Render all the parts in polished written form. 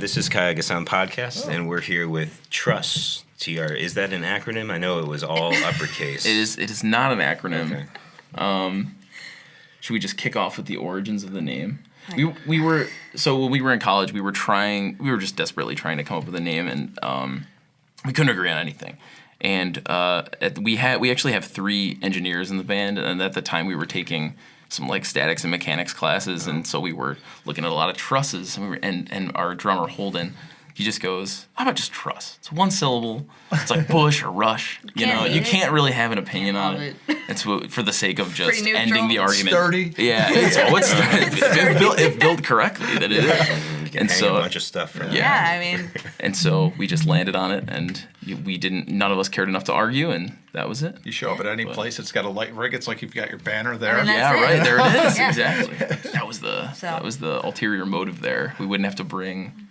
This is Kayaga Sound Podcast, and we're here with TRUSS. Is that an acronym? I know it was all uppercase. It is not an acronym. Okay. Should we just kick off with the origins of the name? We were when we were in college, we were just desperately trying to come up with a name, and we couldn't agree on anything. And we actually have 3 engineers in the band, and at the time we were taking some like statics and mechanics classes, and so we were looking at a lot of trusses, and our drummer Holden, he just goes, "How about just truss? It's one syllable. It's like bush or rush. You can't really have an opinion on it. It's for the sake of just ending the argument. Sturdy. Yeah, it's built correctly that it is. You can hang a bunch of stuff from And so we just landed on it, and none of us cared enough to argue, and that was it. You show up at any place, it's got a light rig. It's like you've got your banner there. Right there it is. Exactly. That was the ulterior motive there. We wouldn't have to bring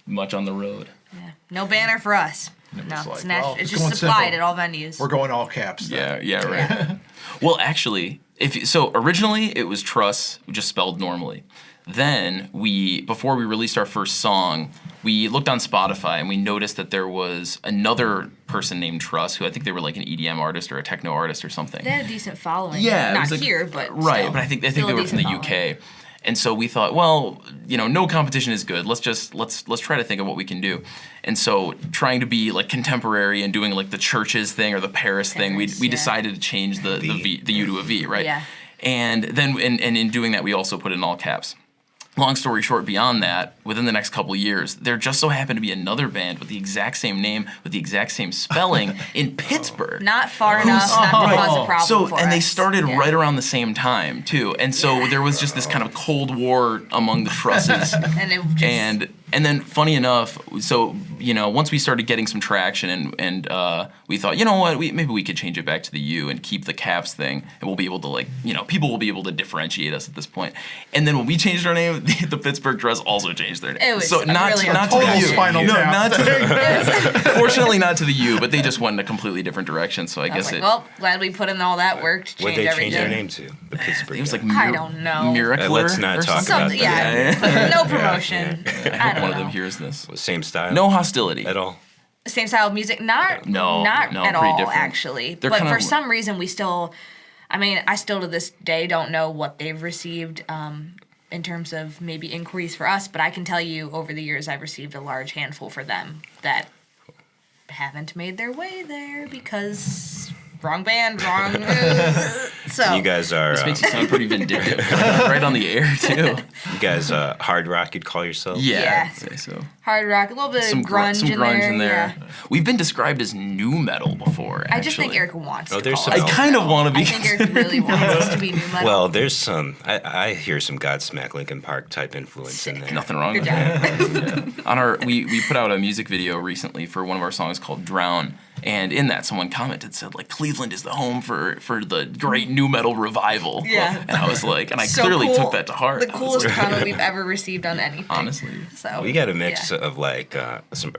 much on the road. Yeah. No banner for us. It's just supplied simple. At all venues. We're going all caps. Right. Yeah. Well, actually, originally it was TRUSS, just spelled normally. Then before we released our first song, we looked on Spotify and we noticed that there was another person named TRUSS, who I think they were like an EDM artist or a techno artist or something. They had a decent following. Yeah, not here, but right. Still, but I think they were from the following. UK. And so we thought, well, no competition is good. Let's try to think of what we can do. And so trying to be like contemporary and doing like the Churches thing or the Paris thing, we decided to change the U to a V, right? Yeah. And then in doing that, we also put it in all caps. Long story short, beyond that, within the next couple of years, there just so happened to be another band with the exact same name, with the exact same spelling in Pittsburgh. Not far enough not to cause a problem for us. They started right around the same time, too. And so there was just this kind of Cold War among the trusses. And then, funny enough, once we started getting some traction and we thought, you know what, maybe we could change it back to the U and keep the caps thing, and we'll be able to, people will be able to differentiate us at this point. And then when we changed our name, the Pittsburgh Trust also changed their name. It was not to the U. Spinal tap. Fortunately, not to the U, but they just went in a completely different direction, so I guess glad we put in all that work to change everything. What did they change their name to? The Pittsburgh. It was like I don't know. Miracle. Let's not talk about that. No promotion. I hope one of them hears this. Same style? No hostility. At all? Same style of music? Not at all, different. Actually. But for some reason, we still, I still to this day don't know what they've received in terms of maybe inquiries for us, but I can tell you over the years I've received a large handful for them that haven't made their way there because wrong band, wrong. So you guys are. This makes you sound pretty vindictive, right on the air too. You guys, hard rock, you'd call yourself? Yeah, I'd say so. Hard rock, a little bit of grunge in there. Yeah. We've been described as new metal before. Actually. I just think Eric wants to. I kind of want to be. I think Eric really wants us to be new metal. Well, there's some. I hear some Godsmack, Linkin Park type influence in there. Nothing wrong with that. We put out a music video recently for one of our songs called "Drown." And in that, someone commented, said, like, Cleveland is the home for the great new metal revival. Yeah. And I was like, and I clearly took that to heart. The coolest comment we've ever received on anything. Honestly. So we got a mix of, some,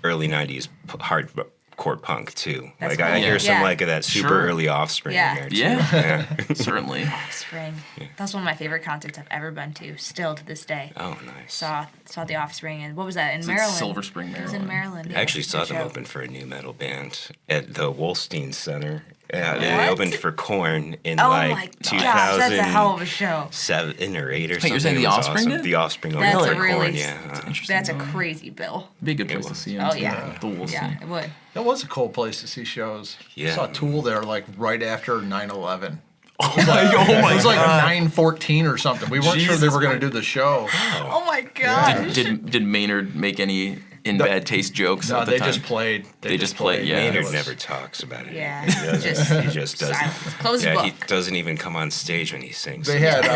early 90s hardcore punk, too. That's cool. I hear some, of that super early Offspring in there, too. Yeah. Certainly. Offspring. Yeah. That's one of my favorite concerts I've ever been to, still to this day. Oh, nice. Saw the Offspring, and what was that, in Maryland? Silver Spring, Maryland. It was in Maryland. I actually saw them open for a new metal band at the Wolstein Center. Yeah, they opened for Korn in 2000. That's a hell of a show. 7 or 8 or something. You're saying the Offspring did? The Offspring opened for Korn, That's a crazy bill. Be a good place to see them. Oh, yeah. The Wolstein. Yeah, it would. That was a cool place to see shows. Yeah. I saw Tool there right after 9/11. Oh my It was like 9/14 or something. We weren't sure they were going to do the show. Oh my god. Did Maynard make any in bad taste jokes at the time? No, they just played. They just played, yeah. Maynard never talks about it. Yeah. He just doesn't. Silence. Close the book. He doesn't even come on stage when he sings. They had,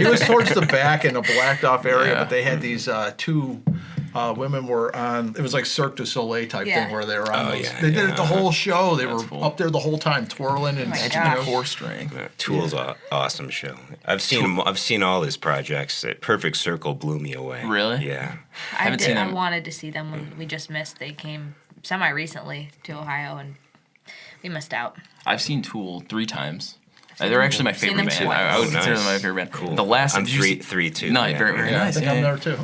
he was towards the back in a blacked off area, but they had these 2 women were on, it was like Cirque du Soleil type thing where they were on those. They did it the whole show. They were up there the whole time twirling and four string. Tool's an awesome show. I've seen all his projects. Perfect Circle blew me away. Really? Yeah. I wanted to see them when we just missed. They came semi-recently to Ohio, and we missed out. I've seen Tool 3 times. They're actually my favorite band. I would consider them my favorite band. Cool. The last I'm 3-2. No, very nice. I think I'm there too.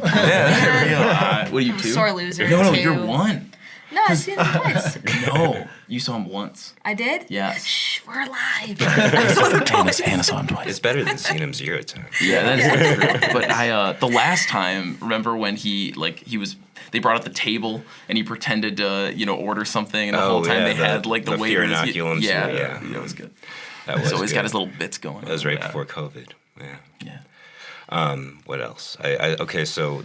What are you, 2? Sore loser. No, 2. you're 1. No, I've seen him twice. No, you saw him once. I did? Yes. Shh, we're live. Hannah saw him twice. It's better than seeing him 0 times. Yeah, that's true. But the last time, remember when they brought out the table and he pretended to, order something, and the whole time they had like the waiter. Inoculums. Yeah, that was good. So he's got his little bits going. That was right before COVID. Yeah. Yeah. What else? Okay, so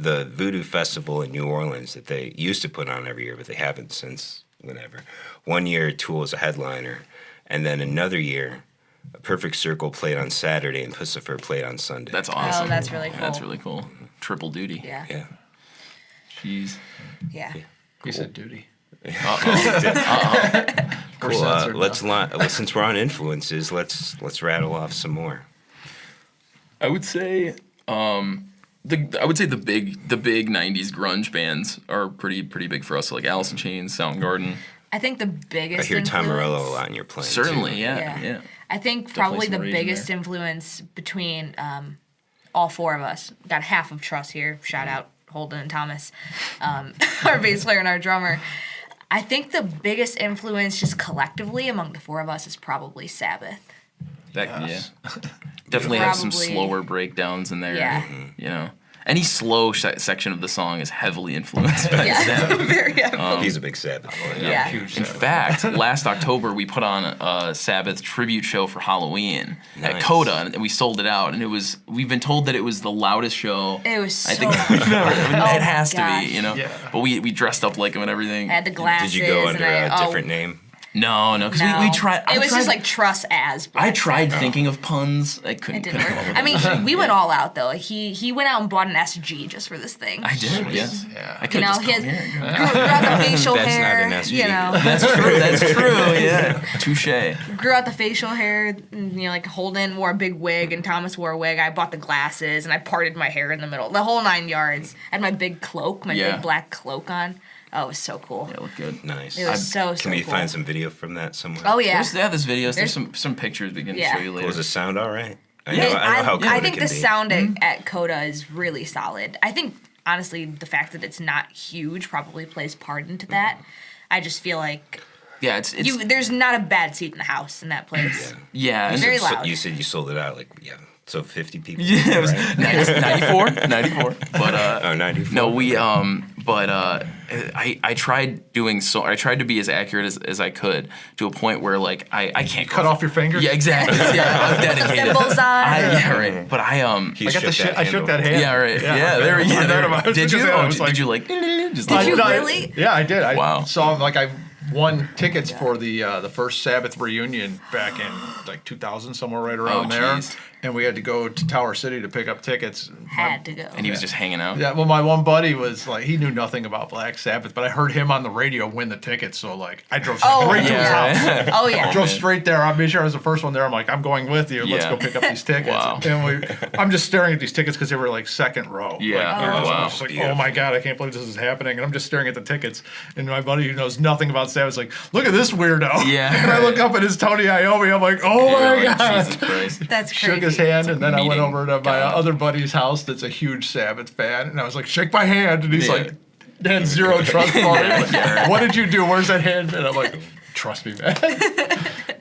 the Voodoo Festival in New Orleans that they used to put on every year, but they haven't since whenever. One year, Tool was a headliner, and then another year, A Perfect Circle played on Saturday and Pussifer played on Sunday. That's awesome. Oh, that's really cool. That's really cool. Triple duty. Yeah. Yeah. Jeez. Yeah. He said duty. Cool. Since we're on influences, let's rattle off some more. I would say the big '90s grunge bands are pretty big for us. So like Alice in Chains, Soundgarden. I think the biggest I hear Tom influence- Morello a lot in your playing. Certainly, too. yeah. I think Definitely probably some the rage in biggest there. influence between all 4 of us. Got half of TRUSS here. Shout out Holden and Thomas, our bass player and our drummer. I think the biggest influence just collectively among the 4 of us is probably Sabbath. Definitely have some slower breakdowns in there. Yeah. Any slow section of the song is heavily influenced by Sabbath. Very heavily. He's a big Sabbath fan. Yeah. Huge In Sabbath. fact, last October we put on a Sabbath tribute show for Halloween at Nice. Coda, and we sold it out. And we've been told that it was the loudest show. It was so I think loud. it has to gosh. be, Yeah. But we dressed up like him and everything. I had the glasses. Did you go under and a different name? No, because No. we tried. It was just like TRUSS as. I tried thinking of puns. I It couldn't. didn't come up work. with I mean, anything. we went all out though. He went out and bought an SG just for this thing. I did. Yes. Yeah. I could You know, just he come has here. grew out the facial That's not hair. an SG. You know, That's true. That's true. Yeah. Touche. grew out the facial hair. And, like Holden wore a big wig and Thomas wore a wig. I bought the glasses and I parted my hair in the middle, the whole 9 yards. I had my big cloak, my Yeah. big black cloak on. Oh, it was so cool. Yeah, look good. Nice. It was so Can we cool. find some video from that somewhere? Oh yeah. There's videos. There's There's- some pictures we can Yeah. show you later. Was the sound all right? I Yeah, know how Coda I think can the be. sound at Coda is really solid. I think honestly the fact that it's not huge probably plays part into that. I just feel like Yeah, it's there's not a bad seat in the house in that place. yeah. It's and- very So loud. you said you sold it out, so 50 people. Yeah, it was right? 94. But Oh, 94. no, I tried doing I tried to be as accurate as I could to a point where like I can't Cut off your fingers? Yeah, exactly. Yeah, I'm dedicated. Symbols on. Yeah, right. But He I got the shook that I shook that handle. hand. yeah, right. Yeah, there we go. I was Did you? gonna say, I was Did you like? Just Did like you I- really? Yeah, I did. I Wow. saw him I won tickets for the first Sabbath reunion back in like 2000, somewhere right around Oh, there. geez. And we had to go to Tower City to pick up tickets. Had to go. And he was just hanging out. Yeah, well, my one buddy was like, he knew nothing about Black Sabbath, but I heard him on the radio win the tickets, so like, I drove straight to his house. Yeah. Oh yeah. Drove straight there. I made sure I was the first one there. I'm like, I'm going with you. Let's Yeah. go pick up these tickets. Wow. And I'm just staring at these tickets because they were like second row. Yeah. Like, Oh, I was wow. just like, Beautiful. oh my God, I can't believe this is happening. And I'm just staring at the tickets. And my buddy who knows nothing about Sabbath is like, look at this weirdo. Yeah. And I look up at his Tony Iommi. I'm like, oh my You're like, God. Jesus Christ. That's crazy. Shook his hand, and then I went Meeting over to my God. other buddy's house that's a huge Sabbath fan, and I was like, shake my hand, and he's Yeah. like, had zero trust for me. Like, what did you do? Where's that hand? And I'm like, trust me, man.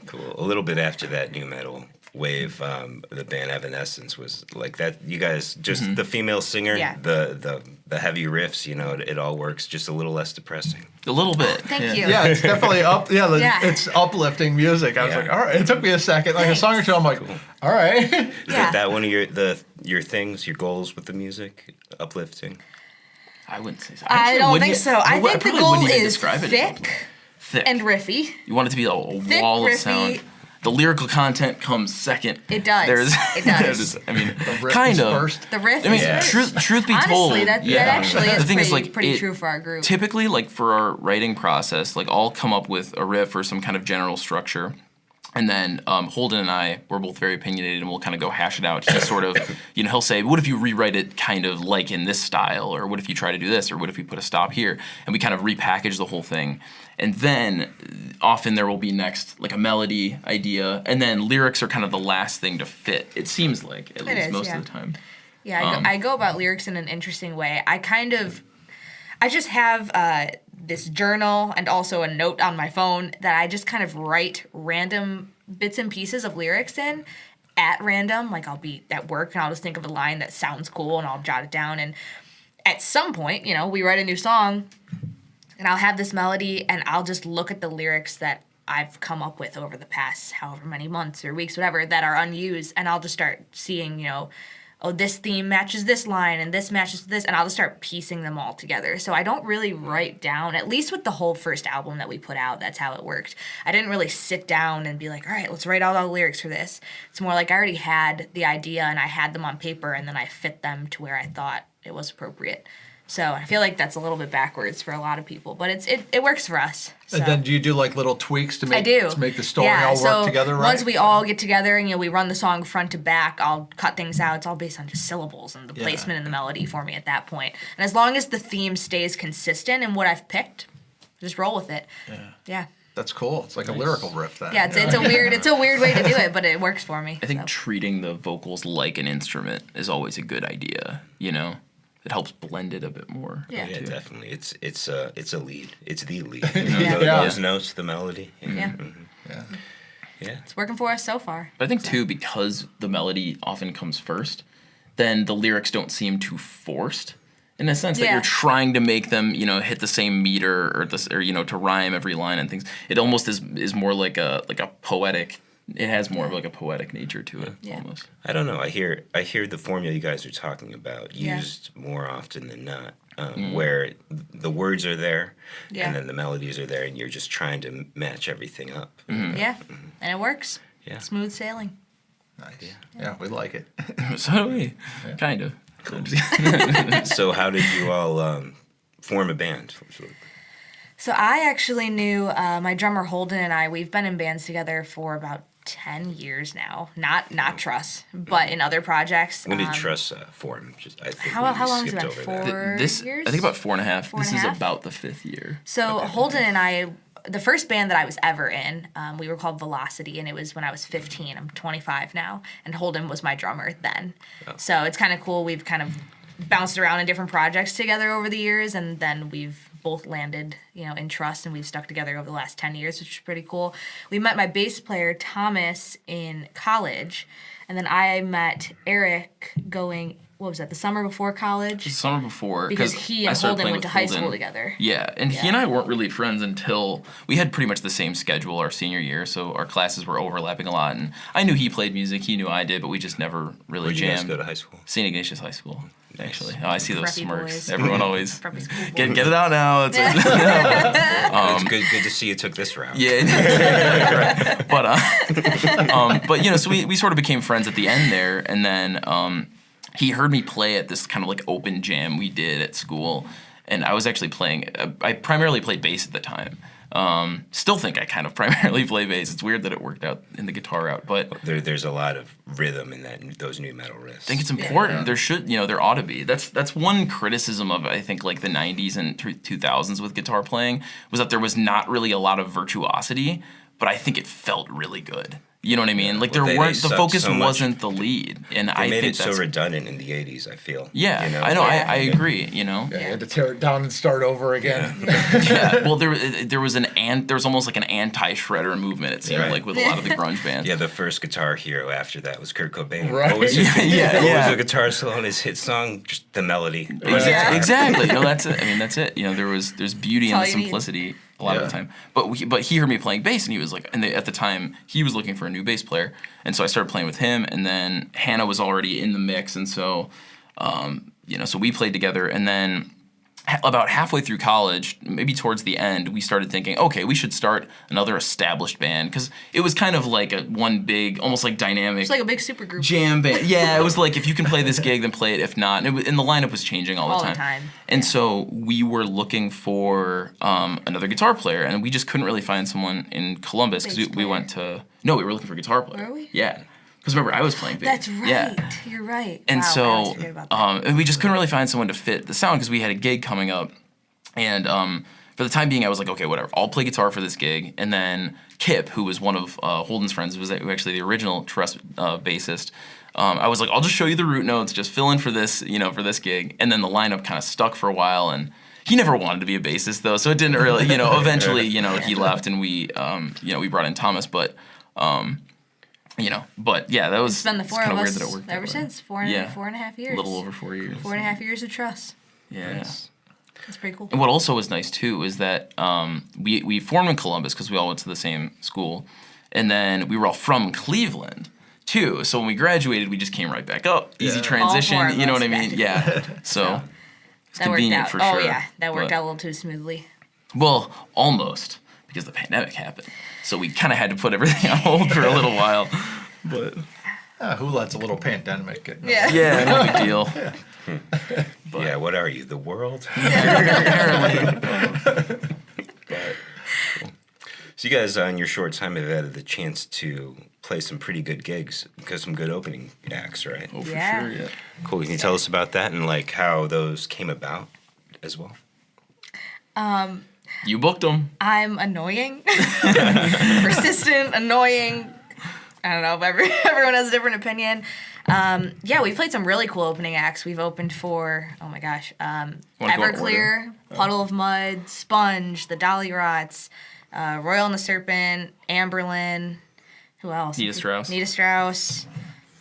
Cool. A little bit after that new metal wave, the band Evanescence was like that. You guys just the female singer, Yeah. the heavy riffs. It all works. Just a little less depressing. A little bit. Thank you. Yeah, it's definitely up. Yeah, Yeah. it's uplifting music. I was Yeah. like, all right. It took me a second, like a song or two. I'm like, all right. Is Yeah. that one of your things, your goals with the music? Uplifting. I wouldn't say so. I Actually, don't wouldn't think you- so. I think the probably goal wouldn't even is describe it as thick thick and riffy. You want it to be a Thick, wall of riffy. sound. The lyrical content comes second. It does. It does. I mean, Riff kind is of. first. The riff I mean, is Yeah. first. truth be told, Honestly, that actually The is thing pretty, is, like, pretty it- true for our group. Typically, like for our writing process, like I'll come up with a riff or some kind of general structure, And then Holden and I were both very opinionated, and we'll kind of go hash it out. He sort of, he'll say, what if you rewrite it kind of like in this style? Or what if you try to do this? Or what if we put a stop here? And we kind of repackage the whole thing. And then often there will be next like a melody idea. And then lyrics are kind of the last thing to fit, it seems like, at least most of the time. Yeah, I go about lyrics in an interesting way. I just have this journal and also a note on my phone that I just kind of write random bits and pieces of lyrics in at random. Like I'll be at work and I'll just think of a line that sounds cool and I'll jot it down. And at some point, we write a new song and I'll have this melody and I'll just look at the lyrics that I've come up with over the past however many months or weeks, whatever, that are unused. And I'll just start seeing, oh, this theme matches this line and this matches this, and I'll just start piecing them all together. So I don't really write down, at least with the whole first album that we put out, that's how it worked. I didn't really sit down and be like, all right, let's write out all the lyrics for this. It's more like I already had the idea and I had them on paper and then I fit them to where I thought it was appropriate. So I feel like that's a little bit backwards for a lot of people, but it works for us. So. And then do you do like little tweaks to make the story all so work together, right? Once we all get together and we run the song front to back, I'll cut things out. It's all based on just syllables and the placement and the melody for me at that point. And as long as the theme stays consistent in what I've picked, just roll with it. Yeah. That's cool. It's like a lyrical riff then. Yeah, it's a weird way to do it, but it works for me. I think treating the vocals like an instrument is always a good idea, It helps blend it a bit more. Yeah, definitely. It's a lead. It's the lead. Yeah. Those notes, the melody. Yeah. Yeah. It's working for us so far. But I think too, because the melody often comes first, then the lyrics don't seem too forced. In a sense that you're trying to make them, hit the same meter or to rhyme every line and things. It almost is more like a poetic. It has more of like a poetic nature to it, almost. I don't know. I hear the formula you guys are talking about used more often than not, where the words are there, and then the melodies are there, and you're just trying to match everything up. Mm-hmm. Yeah, and it works. Yeah, smooth sailing. Nice. Yeah, we like it. So do we, kind of. Cool. So how did you all form a band? So I actually knew my drummer Holden and I. We've been in bands together for about 10 years now. Not TRUSS, but in other projects. When did TRUSS form? How long has it been? 4 years? I think about 4.5. This is about the 5th year. So Holden and I, the first band that I was ever in, we were called Velocity, and it was when I was 15. I'm 25 now, and Holden was my drummer then. Oh. So it's kind of cool. We've kind of bounced around in different projects together over the years, and then we've both landed, in TRUSS, and we've stuck together over the last 10 years, which is pretty cool. We met my bass player, Thomas, in college, and then I met Eric the summer before college? The summer before. Because he and Holden went to high school together. Yeah, and he and I weren't really friends until we had pretty much the same schedule our senior year, so our classes were overlapping a lot, and I knew he played music, he knew I did, but we just never really jammed. Where'd you guys go to high school? St. Ignatius High School. Actually, I see those Preppy smirks. boys. Everyone always get it out now. It's good to see you took this route. Yeah, but so we sort of became friends at the end there, and then he heard me play at this kind of like open jam we did at school, and I was actually playing. I primarily played bass at the time. Still think I kind of primarily play bass. It's weird that it worked out in the guitar route, but there's a lot of rhythm in those new metal riffs. I think it's important. Yeah. There ought to be. That's one criticism of I think like the 90s and 2000s with guitar playing was that there was not really a lot of virtuosity, but I think it felt really good. You know what I mean? Like the focus wasn't the lead, and I think that's so redundant in the '80s. I feel. Yeah, I know. I agree. Yeah, you had to tear it down and start over again. Yeah. Well, there was almost like an anti-shredder movement. It seemed like with a lot of the grunge bands. Yeah, the first Guitar Hero after that was Kurt Cobain. Right. What was the guitar solo on his hit song? Just the melody. Exactly. No, that's it. I mean, that's it. There's beauty in the simplicity. A lot of the time, but he heard me playing bass, and he was like, at the time he was looking for a new bass player, and so I started playing with him, and then Hannah was already in the mix, and so, so we played together, and then about halfway through college, maybe towards the end, we started thinking, okay, we should start another established band, because it was kind of like one big, almost like dynamic. It's like a big super group. Jam band. Yeah, it was like, if you can play this gig, then play it. If not, and the lineup was changing all the time. And so we were looking for another guitar player, and we just couldn't really find someone in Columbus, because we went to, no, we were looking for a guitar player. Were we? Yeah. Because remember, I was playing bass. That's right. Yeah. You're right. And wow, so, I always forget about that. And we just couldn't really find someone to fit the sound, because we had a gig coming up. And for the time being, I was like, okay, whatever. I'll play guitar for this gig. And then Kip, who was one of Holden's friends, was actually the original TRUSS bassist. I was like, I'll just show you the root notes, just fill in for this, for this gig. And then the lineup kind of stuck for a while, and he never wanted to be a bassist though, so it didn't really, eventually, he left, and we, we brought in Thomas, but but yeah, that was it's been the four kind of of us weird that it worked ever since. 4.5 years. A little over 4 years. 4.5 years of TRUSS. Yeah. Nice. That's pretty cool. And what also was nice too is that we formed in Columbus because we all went to the same school, and then we were all from Cleveland too. So when we graduated, we just came right back up. Easy transition, you know what I mean? Yeah. So it's convenient for sure. Oh yeah, that worked out a little too smoothly. Well, almost, because the pandemic happened. So we kind of had to put everything on hold for a little while. But who lets a little pandemic get? Yeah, no big deal. But, yeah, what are you, the world? Apparently. But, cool. So you guys, on your short time, have had the chance to play some pretty good gigs, because some good opening acts, right? Oh, for sure, yeah. Cool. Can you tell us about that and like how those came about as well? You booked them. I'm annoying, persistent, annoying. I don't know if everyone has a different opinion. Yeah, we've played some really cool opening acts. We've opened for, oh my gosh, Everclear, Puddle of Mud, Sponge, the Dolly Rots, Royal and the Serpent, Amberlin, who else? Nita Strauss.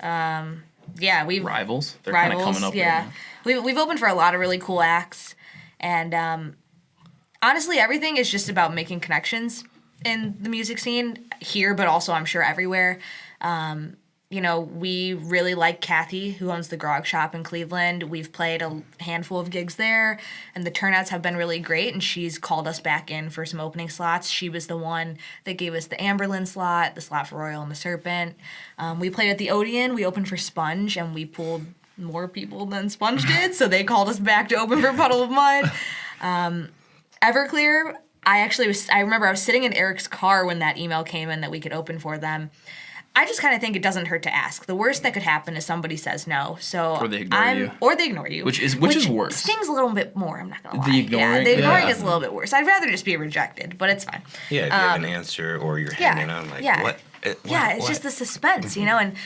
Yeah, we've Rivals. They're kind of coming up. Yeah, we've opened for a lot of really cool acts, and honestly, everything is just about making connections in the music scene here, but also I'm sure everywhere. We really like Kathy, who owns the Grog Shop in Cleveland. We've played a handful of gigs there, and the turnouts have been really great, and she's called us back in for some opening slots. She was the one that gave us the Amberlin slot, the slot for Royal and the Serpent. We played at the Odeon. We opened for Sponge, and we pulled more people than Sponge did, so they called us back to open for Puddle of Mud. Everclear, I remember I was sitting in Eric's car when that email came in that we could open for them. I just kind of think it doesn't hurt to ask. The worst that could happen is somebody says no. So or they ignore you. Or they ignore you. Which is worse. Stings a little bit more, I'm not going to lie. The ignoring? The ignoring is a little bit worse. I'd rather just be rejected, but it's fine. Yeah, if you have an answer or you're hanging on like, what? It's just the suspense, and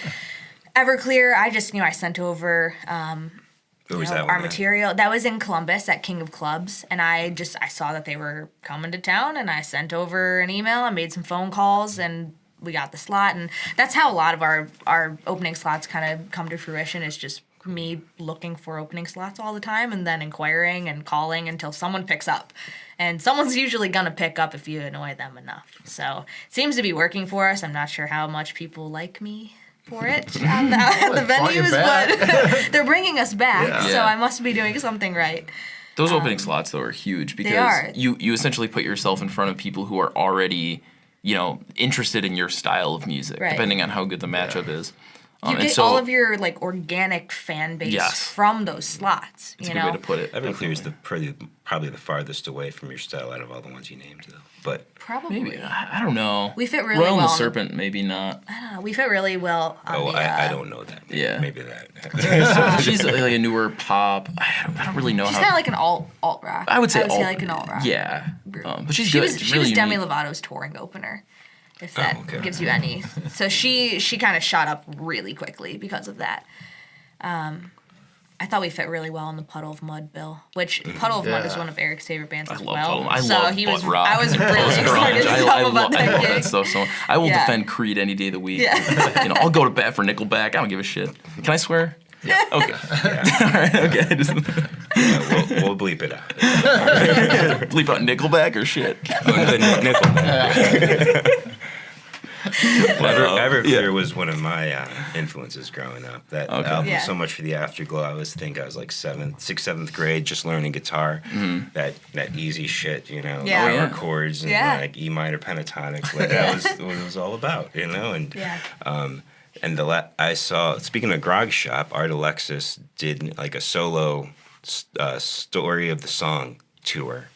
Everclear, I sent over our material. That was in Columbus at King of Clubs, and I saw that they were coming to town, and I sent over an email. I made some phone calls, and we got the slot, and that's how a lot of our opening slots kind of come to fruition, is just me looking for opening slots all the time and then inquiring and calling until someone picks up. And someone's usually going to pick up if you annoy them enough. So it seems to be working for us. I'm not sure how much people like me for it at the venues, but they're bringing us back, so I must be doing something right. Those opening slots, though, are huge, because you essentially put yourself in front of people who are already interested in your style of music, depending on how good the matchup is. You get all of your organic fan base from those slots. That's a good way to put it. Everclear is probably the farthest away from your style out of all the ones you named, though. But probably, maybe, I don't know. We fit really well. Royal and the Serpent, maybe not. I don't know. We fit really well. I don't know that. Yeah, maybe that. She's like a newer pop. I don't really know. She's kind of like an alt rock. I would say like an alt rock. Yeah, but she's good. She was Demi Lovato's touring opener, if that gives you any. So she kind of shot up really quickly because of that. I thought we fit really well in the Puddle of Mud bill, which Puddle of Mud is one of Eric's favorite bands as well. I love butt rock. I was really excited to come about that gig. That stuff so I will defend Creed any day of the week. Yeah. You I'll go to bat for Nickelback. I don't give a shit. Can I swear? Yeah. Okay. Yeah. All right. Okay. We'll bleep it out. Bleep out Nickelback or shit. Nickelback. Everclear was one of my influences growing up. That album, So Much for the Afterglow. I was like seventh grade, just learning guitar. That easy shit, power chords and like E minor pentatonics. Like that was what it was all about, And I saw, speaking of Grog Shop, Art Alexis did like a solo story of the song tour,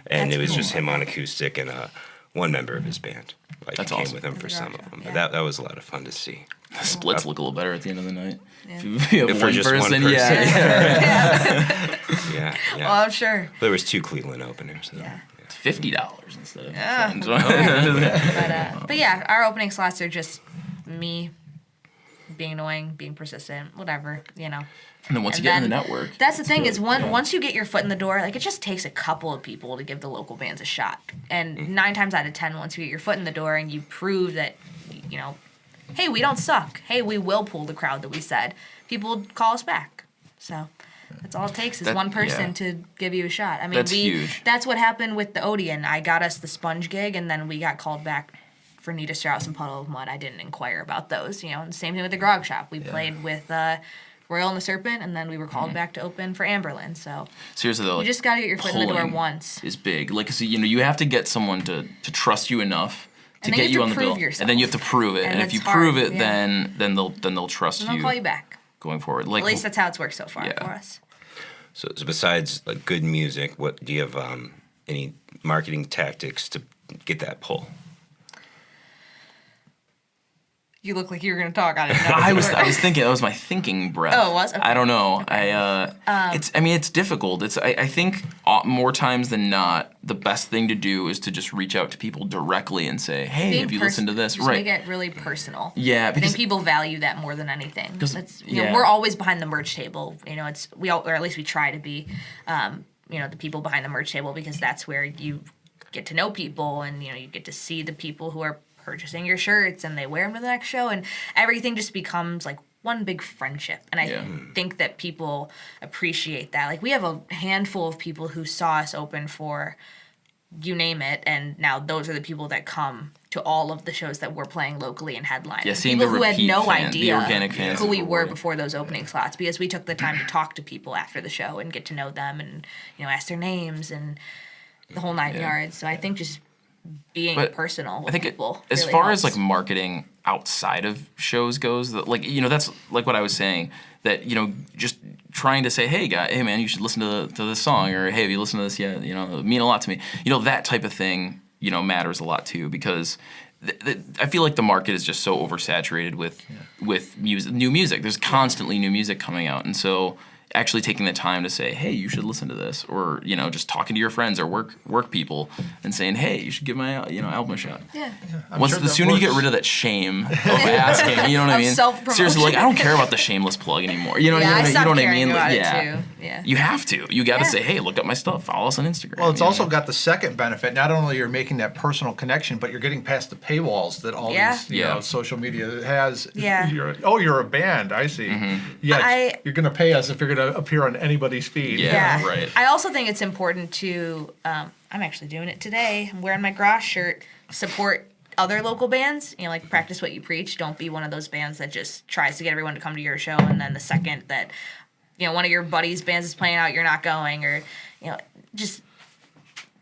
and it was just him on acoustic and one member of his band. Like That's came awesome. with him for some of them, but that was a lot of fun to see. The splits look a little better at the end of the night. Yeah. If you have For just one person. Yeah. Well, I'm sure. There was 2 Cleveland openers. So. Yeah. It's $50 instead of But yeah, our opening slots are just me being annoying, being persistent, whatever, And then once you get in the network. That's the thing is once you get your foot in the door, like it just takes a couple of people to give the local bands a shot. And 9 times out of 10, once you get your foot in the door and you prove that, hey, we don't suck. Hey, we will pull the crowd that we said. People call us back. So that's all it takes is one person to give you a shot. I mean, that's huge. That's what happened with the Odeon. I got us the Sponge gig, and then we got called back for Nita Strauss and Puddle of Mud. I didn't inquire about those. And same thing with the Grog Shop. We played with Royal and the Serpent, and then we were called back to open for Amberlin. So seriously though, you just got to get your foot in the door once. Is big. Like, so, you have to get someone to trust you enough to get you on the bill, yourself. and then you have to prove it. And if you prove it, then they'll trust you. They'll call you back going forward. Like, at least that's how it's worked so far for us. So besides like good music, what do you have any marketing tactics to get that pull? You look like you were going to talk. I didn't know. I was thinking. That was my thinking breath. Oh, it was? Okay. I don't know. Okay. It's difficult. I think more times than not, the best thing to do is to just reach out to people directly and say, "Hey, have you listened to this?" Just make it really personal. Yeah, because I think people value that more than anything. We're always behind the merch table. Or at least we try to be. The people behind the merch table, because that's where you get to know people, and you get to see the people who are purchasing your shirts, and they wear them to the next show, and everything just becomes like one big friendship. And I think that people appreciate that. Like, we have a handful of people who saw us open for you name it, and now those are the people that come to all of the shows that we're playing locally and headlining. Yeah, seeing people the who had no fans, idea the organic fans who we were before those opening slots, because we took the time to talk to people after the show and get to know them, and ask their names and the whole 9 yards. So I think just being personal with people. As really far helps. as like marketing outside of shows goes, that that's like what I was saying, that just trying to say, hey man, you should listen to this song, or hey, have you listened to this yet? It mean a lot to me. That type of thing matters a lot too, because I feel like the market is just so oversaturated with new music. There's constantly new music coming out, and so actually taking the time to say, hey, you should listen to this, or just talking to your friends or work people and saying, hey, you should give my album a shot. Yeah. The sooner you get rid of that shame of asking, you know what I mean? Seriously, like, I don't care about the shameless plug anymore. You know what I mean? Yeah. You have to. You got to say, hey, look up my stuff. Follow us on Instagram. Well, it's also got the second benefit. Not only you're making that personal connection, but you're getting past the paywalls that all these social media has. Yeah. You're a band. I see. Mm-hmm. Yeah. You're going to pay us if you're going to appear on anybody's feed. Yeah, right. I also think it's important to, I'm actually doing it today. I'm wearing my Grosh shirt. Support other local bands. Like, practice what you preach. Don't be one of those bands that just tries to get everyone to come to your show, and then the second that, one of your buddies' bands is playing out, you're not going, or, just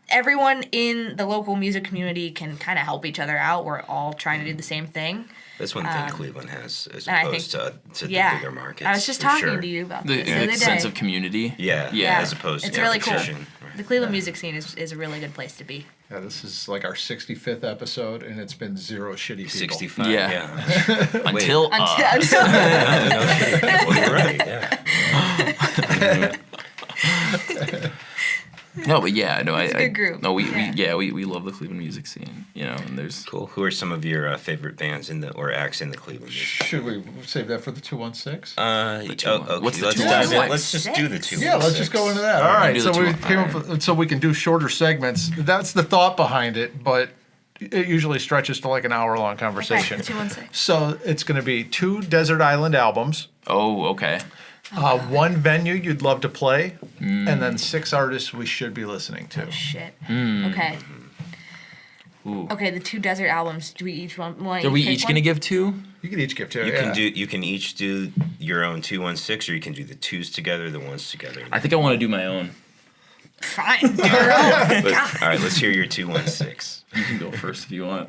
everyone in the local music community can kind of help each other out. We're all trying to do the same thing. That's one thing Cleveland has, as opposed to the bigger markets. I was just talking to you about this the other day. Sense of community. Yeah. As opposed it's to really cool. Right. The Cleveland music scene is a really good place to be. Yeah, this is like our 65th episode, and it's been zero shitty people. 65. Yeah. Until. No shitty people. You're right. Yeah. No, but it's a good group. No, we love the Cleveland music scene, and there's cool. Who are some of your favorite bands or acts in the Cleveland music? Should we save that for the 216? Okay. What's the Let's 216? Let's just do the 216. Yeah, let's just go into that. All right. So we came up so we can do shorter segments. That's the thought behind it, but it usually stretches to like an hour-long conversation. Okay, 216. So it's going to be 2 Desert Island albums. Oh, okay. 1 venue you'd love to play, and then 6 artists we should be listening to. Oh, shit. Okay. Ooh. Okay, the 2 desert albums. Do we each want? Are we each gonna give 2? You can each give 2. You can each do your own 2-1-6, or you can do the 2s together, the 1s together. I think I want to do my own. Fine, do your own. All right, let's hear your 2-1-6. You can go first if you want.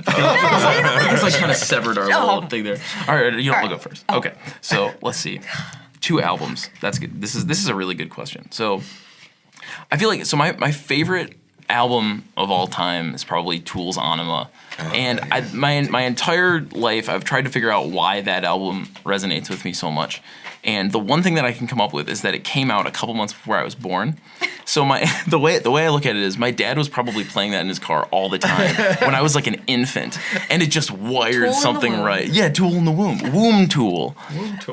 It's like kind of severed our little thing there. All right, I'll go first. Okay, so let's see. 2 albums. That's good. This is a really good question. So I feel like my favorite album of all time is probably Tool's Anima. And my entire life I've tried to figure out why that album resonates with me so much. And the one thing that I can come up with is that it came out a couple months before I was born. So the way I look at it is my dad was probably playing that in his car all the time when I was like an infant, and it just wired something right. Yeah, Tool in the Womb, Womb Tool.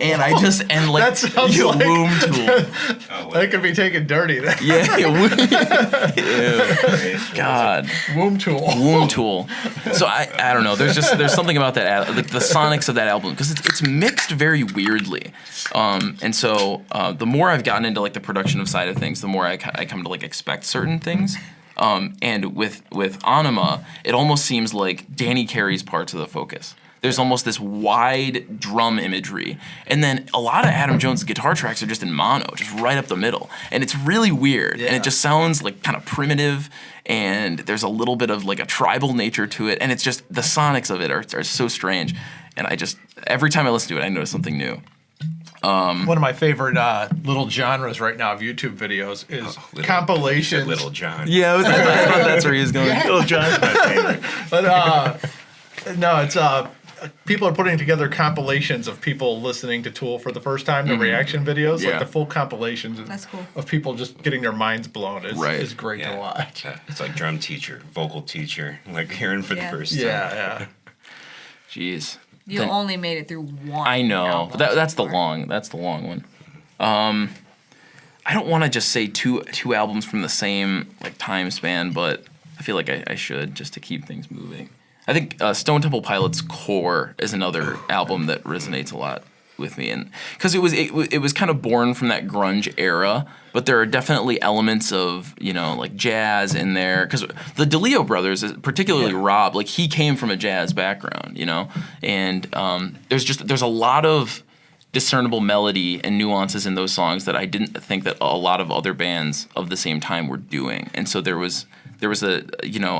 And I just that sounds like Womb Tool. That could be taken dirty. God, Womb Tool. Womb Tool. So I don't know. There's something about that the sonics of that album because it's mixed very weirdly. And so the more I've gotten into like the production of side of things, the more I come to like expect certain things. And with Anima, it almost seems like Danny Carey's parts of the focus. There's almost this wide drum imagery, and then a lot of Adam Jones' guitar tracks are just in mono, just right up the middle, and it's really weird. And it just sounds like kind of primitive, and there's a little bit of like a tribal nature to it, and it's just the sonics of it are so strange. And every time I listen to it, I notice something new. One of my favorite little genres right now of YouTube videos is compilations. Little John. Yeah, I thought that's where he was going. Little John's my favorite. But no, it's people are putting together compilations of people listening to Tool for the first time, the reaction videos, like the full compilations of people just getting their minds blown. It's great to watch. It's like drum teacher, vocal teacher, like hearing for the first time. Yeah. Jeez. You only made it through one. I know, but that's the long one. I don't want to just say two albums from the same like time span, but I feel like I should just to keep things moving. I think Stone Temple Pilots' Core is another album that resonates a lot with me, and because it was kind of born from that grunge era, but there are definitely elements of like jazz in there because the DeLeo brothers, particularly Rob, like he came from a jazz background, and there's a lot of discernible melody and nuances in those songs that I didn't think that a lot of other bands of the same time were doing, and so there was a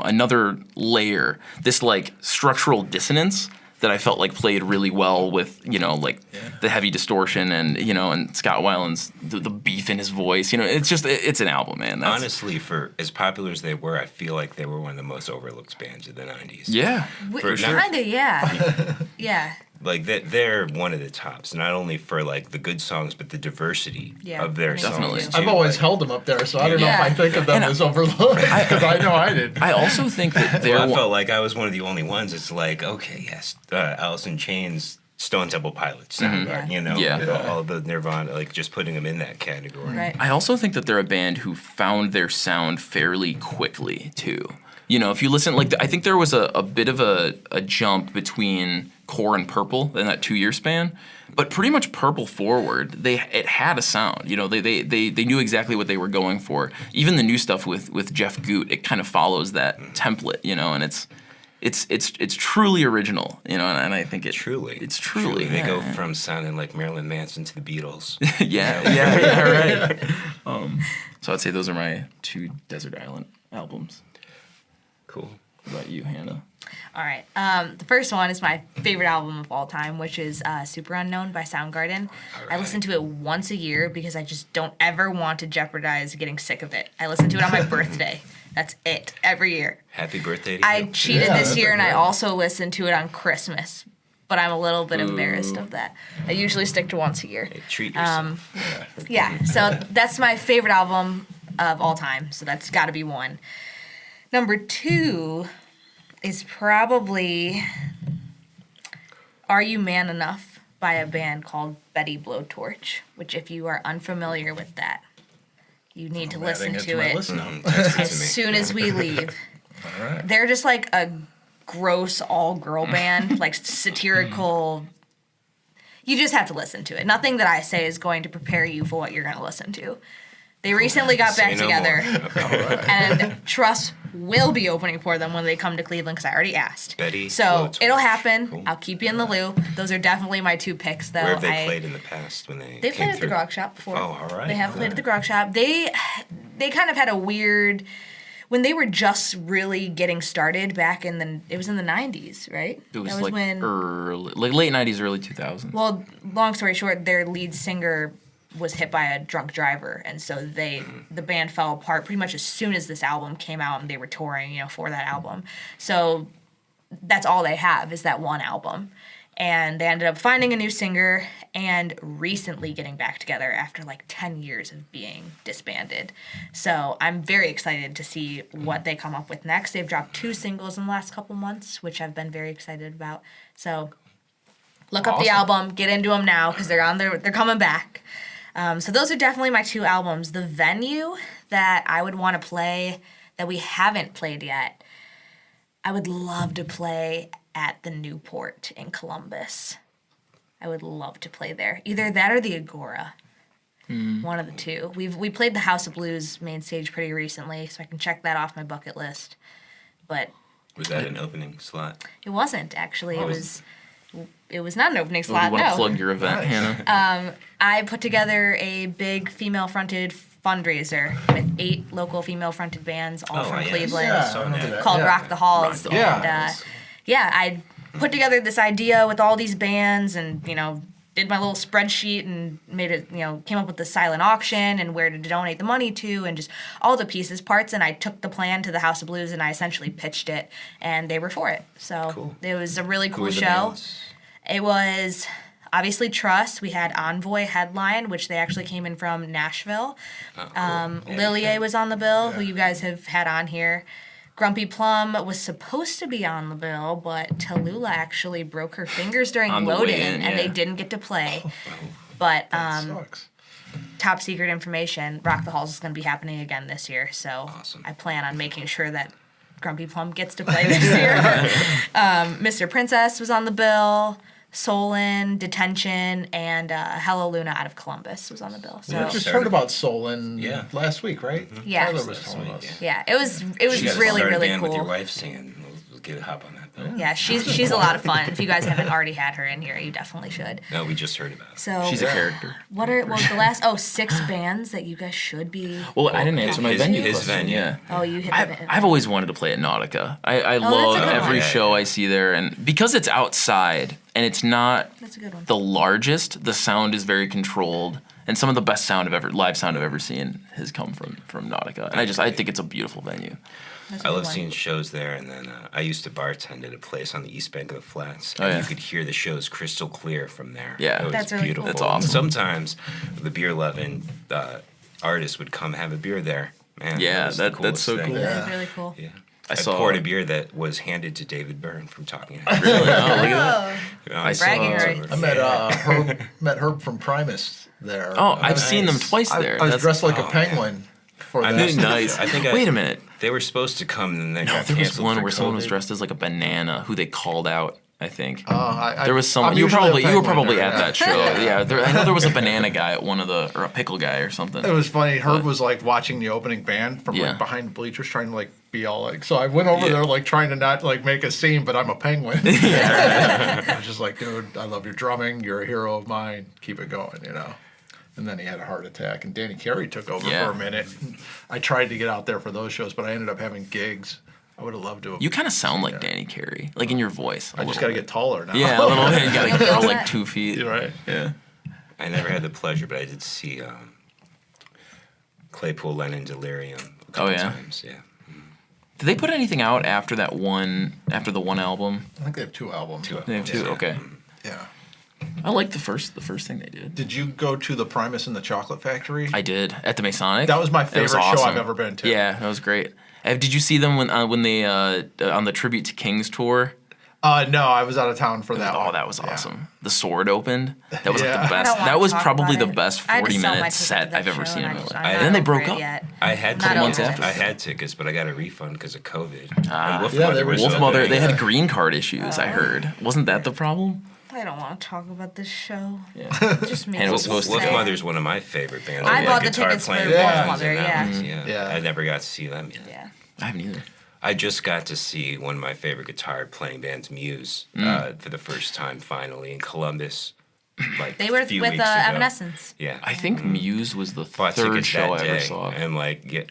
another layer, this like structural dissonance that I felt like played really well with the heavy distortion and and Scott Weiland's the beef in his voice. It's an album, man. Honestly, for as popular as they were, I feel like they were one of the most overlooked bands of the '90s. Yeah, kinda, yeah. Like they're one of the tops, not only for like the good songs, but the diversity of their songs. I've always held them up there, so I don't know if I think of them as overlooked because I know I did. I also think that I felt like I was one of the only ones. It's like, okay, yes, Alice in Chains, Stone Temple Pilots, Soundgarden, all the Nirvana, like just putting them in that category. Right. I also think that they're a band who found their sound fairly quickly too. If you listen, I think there was a bit of a jump between Core and Purple in that 2-year span, but pretty much Purple forward, it had a sound. They knew exactly what they were going for. Even the new stuff with Jeff Goot, it kind of follows that template, and it's truly original, and I think it's truly they go from sounding like Marilyn Manson to the Beatles. Right. So I'd say those are my 2 Desert Island albums. Cool. What about you, Hannah? All right. The first one is my favorite album of all time, which is Super Unknown by Soundgarden. Right. I listen to it once a year because I just don't ever want to jeopardize getting sick of it. I listen to it on my birthday. That's it. Every year. Happy birthday to you. I cheated this year, and I also listened to it on Christmas. But I'm a little bit embarrassed of that. I usually stick to once a year. Hey, treat yourself. So that's my favorite album of all time. So that's got to be one. Number 2 is probably Are You Man Enough by a band called Betty Blowtorch, which if you are unfamiliar with that, you need to listen to it as soon as we leave. All right. They're just like a gross all-girl band, like satirical. You just have to listen to it. Nothing that I say is going to prepare you for what you're going to listen to. They recently got back Say no together, more. and TRUSS will be opening for them when they come to Cleveland, because I already asked. Betty So Blowtorch. it'll happen. Cool. I'll keep you in the loop. Those are definitely my 2 picks, though. Where have they played in the past when they They've came played at the through? Grog Shop before. Oh, all right. They have played at the Grog Shop. They kind of had a weird, when they were just really getting started back in it was in the 90s, right? It was, that was like when late 90s, early 2000s. Well, long story short, their lead singer was hit by a drunk driver, and so the band fell apart pretty much as soon as this album came out, and they were touring, for that album. So that's all they have is that one album. And they ended up finding a new singer and recently getting back together after like 10 years of being disbanded. So I'm very excited to see what they come up with next. They've dropped 2 singles in the last couple months, which I've been very excited about. So look up the album, get into them now, because they're coming back. So those are definitely my 2 albums. The venue that I would want to play that we haven't played yet, I would love to play at the Newport in Columbus. I would love to play there. Either that or the Agora. One of the 2. We played the House of Blues main stage pretty recently, so I can check that off my bucket list. But Was that an opening slot? it wasn't, actually. It was not an opening slot, You want to no. plug your event, Hannah? I put together a big female-fronted fundraiser with 8 local female-fronted bands, all from Cleveland, called Rock the Halls. Rock the And I put together this idea with all these bands, and did my little spreadsheet and made it, came up with the silent auction and where to donate the money to, and just all the parts. And I took the plan to the House of Blues and I essentially pitched it, and they were for it. So It was a really cool show. It was obviously TRUSS. We had Envoy headline, which they actually came in from Nashville. Lillier was on the bill, who you guys have had on here. Grumpy Plum was supposed to be on the bill, but Tallulah actually broke her fingers during load-in, and they didn't get to play. But Sucks. top secret information, Rock the Halls is going to be happening again this year, so Awesome. I plan on making sure that Grumpy Plum gets to play this year. Mr. Princess was on the bill. Solon, Detention, and Hello Luna out of Columbus was on the bill. So We just heard about Solon last week, right? Yeah. Tyler was telling us. yeah, it was You gotta really, start a really band cool. with your wife singing. We'll get a hop on that though. Yeah, she's a lot of fun. If you guys haven't already had her in here, you definitely should. No, we just heard about it. So She's a character. what are the last 6 bands that you guys should be? Well, I didn't answer my his- venue his question. venue. Yeah. Oh, you hit I've always wanted to play at Nautica. I love that's a good every one. show I see there, and because it's outside and it's not That's a good one. the largest, the sound is very controlled, and some of the best live sound I've ever seen has come from Nautica, and I think it's a beautiful venue. That's a I good love one. seeing shows there, and then I used to bartend at a place on the East Bank of the Flats, Oh, and yeah. you could hear the shows crystal clear from there. Yeah. it was That's really beautiful. cool. That's awesome. And sometimes the beer loving artists would come have a beer there. Man, Yeah, was the that's coolest so thing. cool. That's really cool. Yeah. I I saw- poured a beer that was handed to David Byrne from Talking Heads. Really? Oh, look at that. I Bragging rights. I met Herb from Primus there. Oh, I've Nice. seen them twice I there. was That's- dressed like a oh, penguin for I that. missed it. Nice. I think Wait a minute. They were supposed to come, and then they No, got there was canceled one for where someone was COVID. dressed as like a banana who they called out. I think I- there was someone. I'm You were usually a probably penguin at there, that show. Yeah, I know there was a banana guy at one of or a pickle guy or something. It was funny. Herb was like watching the opening band from Yeah. like behind the bleachers, trying to like be all like. So I went over Yeah. there like trying to not like make a scene, but I'm a penguin. I was just like, dude, I love your drumming. You're a hero of mine. Keep it going, And then he had a heart attack, and Danny Carey took over Yeah. for a minute. I tried to get out there for those shows, but I ended up having gigs. I would have loved to have. You kind of sound like Danny Carey, like in your voice. I just got to get taller now. Yeah, a little bit. You got to grow Yeah. like 2 feet. You're right. Yeah. I never had the pleasure, but I did see Claypool, Lennon, Delirium a couple yeah? times. Yeah. Did they put anything out after the one album? I think they have 2 albums. They have 2. Yeah. Okay. Yeah. I liked the first thing they did. Did you go to the Primus and the Chocolate Factory? I did at the Masonic. That was my It favorite show awesome. I've ever been to. Yeah, that was great. Did you see them when they on the Tribute to Kings tour? No, I was out of town for that one. Oh, that was Yeah. awesome. The Sword opened. That was like Yeah. the I best. don't wanna That was talk probably about the it. best I had to sell my 40-minute tickets set to that I've ever show, seen in and my I life. just- I'm And not then they over broke it up. yet. I had Not months over it. after. I had tickets, but I got a refund because of COVID. Ah. And Wolf Yeah, Mother they were was Wolf still Mother, doing they it. had green card issues. I heard. Wasn't that the problem? I don't want to talk about this show. Yeah. Just me. Wolf Mother's one of my favorite bands. I bought the tickets for Wolf Mother, yeah. I never got to see them yet. Yeah. I haven't either. I just got to see one of my favorite guitar playing bands, Muse, for the first time finally in Columbus. Like they were a few with weeks ago. Evanescence. Yeah. I think Muse was the third show I ever saw. And like,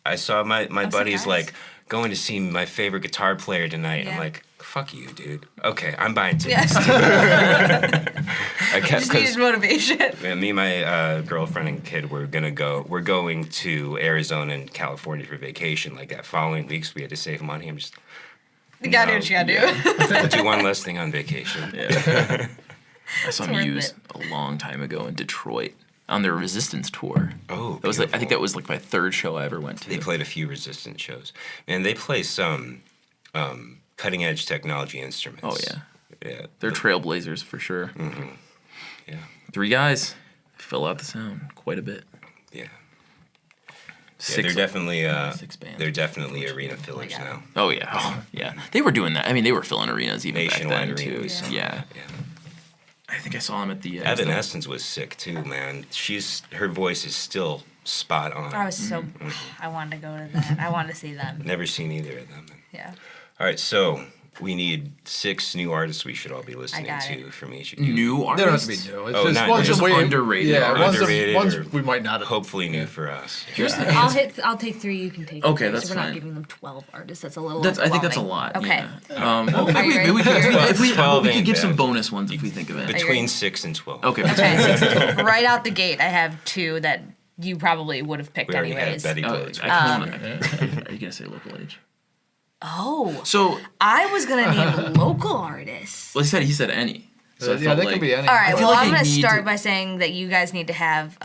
I saw my buddies like going to see my favorite guitar player tonight. Yeah. I'm like, fuck you, dude. Okay, I'm buying tickets. I just needed motivation. Me and my girlfriend and kid we're going to Arizona and California for vacation. Like that following weeks, we had to save money. I'm just. You gotta do what you gotta do. Do one less thing on vacation. Yeah. I saw Muse a long time ago in Detroit on their Resistance tour. Oh, that was I think that was like my third show I ever went to. They played a few Resistance shows, and they play some cutting edge technology instruments. Oh yeah, yeah. They're trailblazers for sure. Mm-hmm. Yeah. 3 guys fill out the sound quite a bit. Yeah. Six, they're definitely 6 bands. They're definitely arena fillers now. Oh yeah, yeah. They were doing that. I mean, they were filling arenas even Nationwide back then too. Yeah. I think I saw them at the. Evanescence was sick too, man. Her voice is still spot on. I was so. I wanted to go to that. I wanted to see them. Never seen either of them. Yeah. All right, so we need 6 new artists we should all be listening to from each of you. New artists? They don't have to be new. It's just underrated. Yeah, underrated ones we might not have. Hopefully new for us. I'll take 3. You can take. Okay, 3. that's so fine. We're not giving them 12 artists. That's a little. I think that's a lot. Okay. Yeah. Maybe we could give some bonus ones if we think of it. Between 6 and 12. Okay. Right out the gate, I have 2 that you probably would have picked anyways. Betty Are you gonna say local age? Oh. So I was gonna name local artists. Well, he said any. So yeah, that could be any. All right. Well, like I'm gonna start by saying that you guys need to have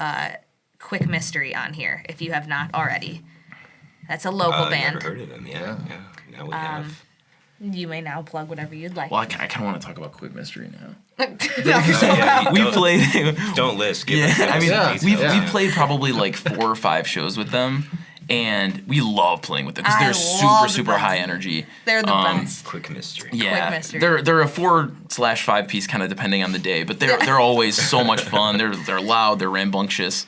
Quick Mystery on here if you have not already. That's a local band. Never heard of them. Yeah. Now we have. You may now plug whatever you'd like. Well, I kind of want to talk about Quick Mystery now. We played. Don't list. We've played probably like 4 or 5 shows with them. And we love playing with them because they're super high energy. They're the best. Quick Mystery. Yeah, Quick Mystery. They're a 4/5 piece kind of depending on the day, but they're always so much fun. They're loud. They're rambunctious.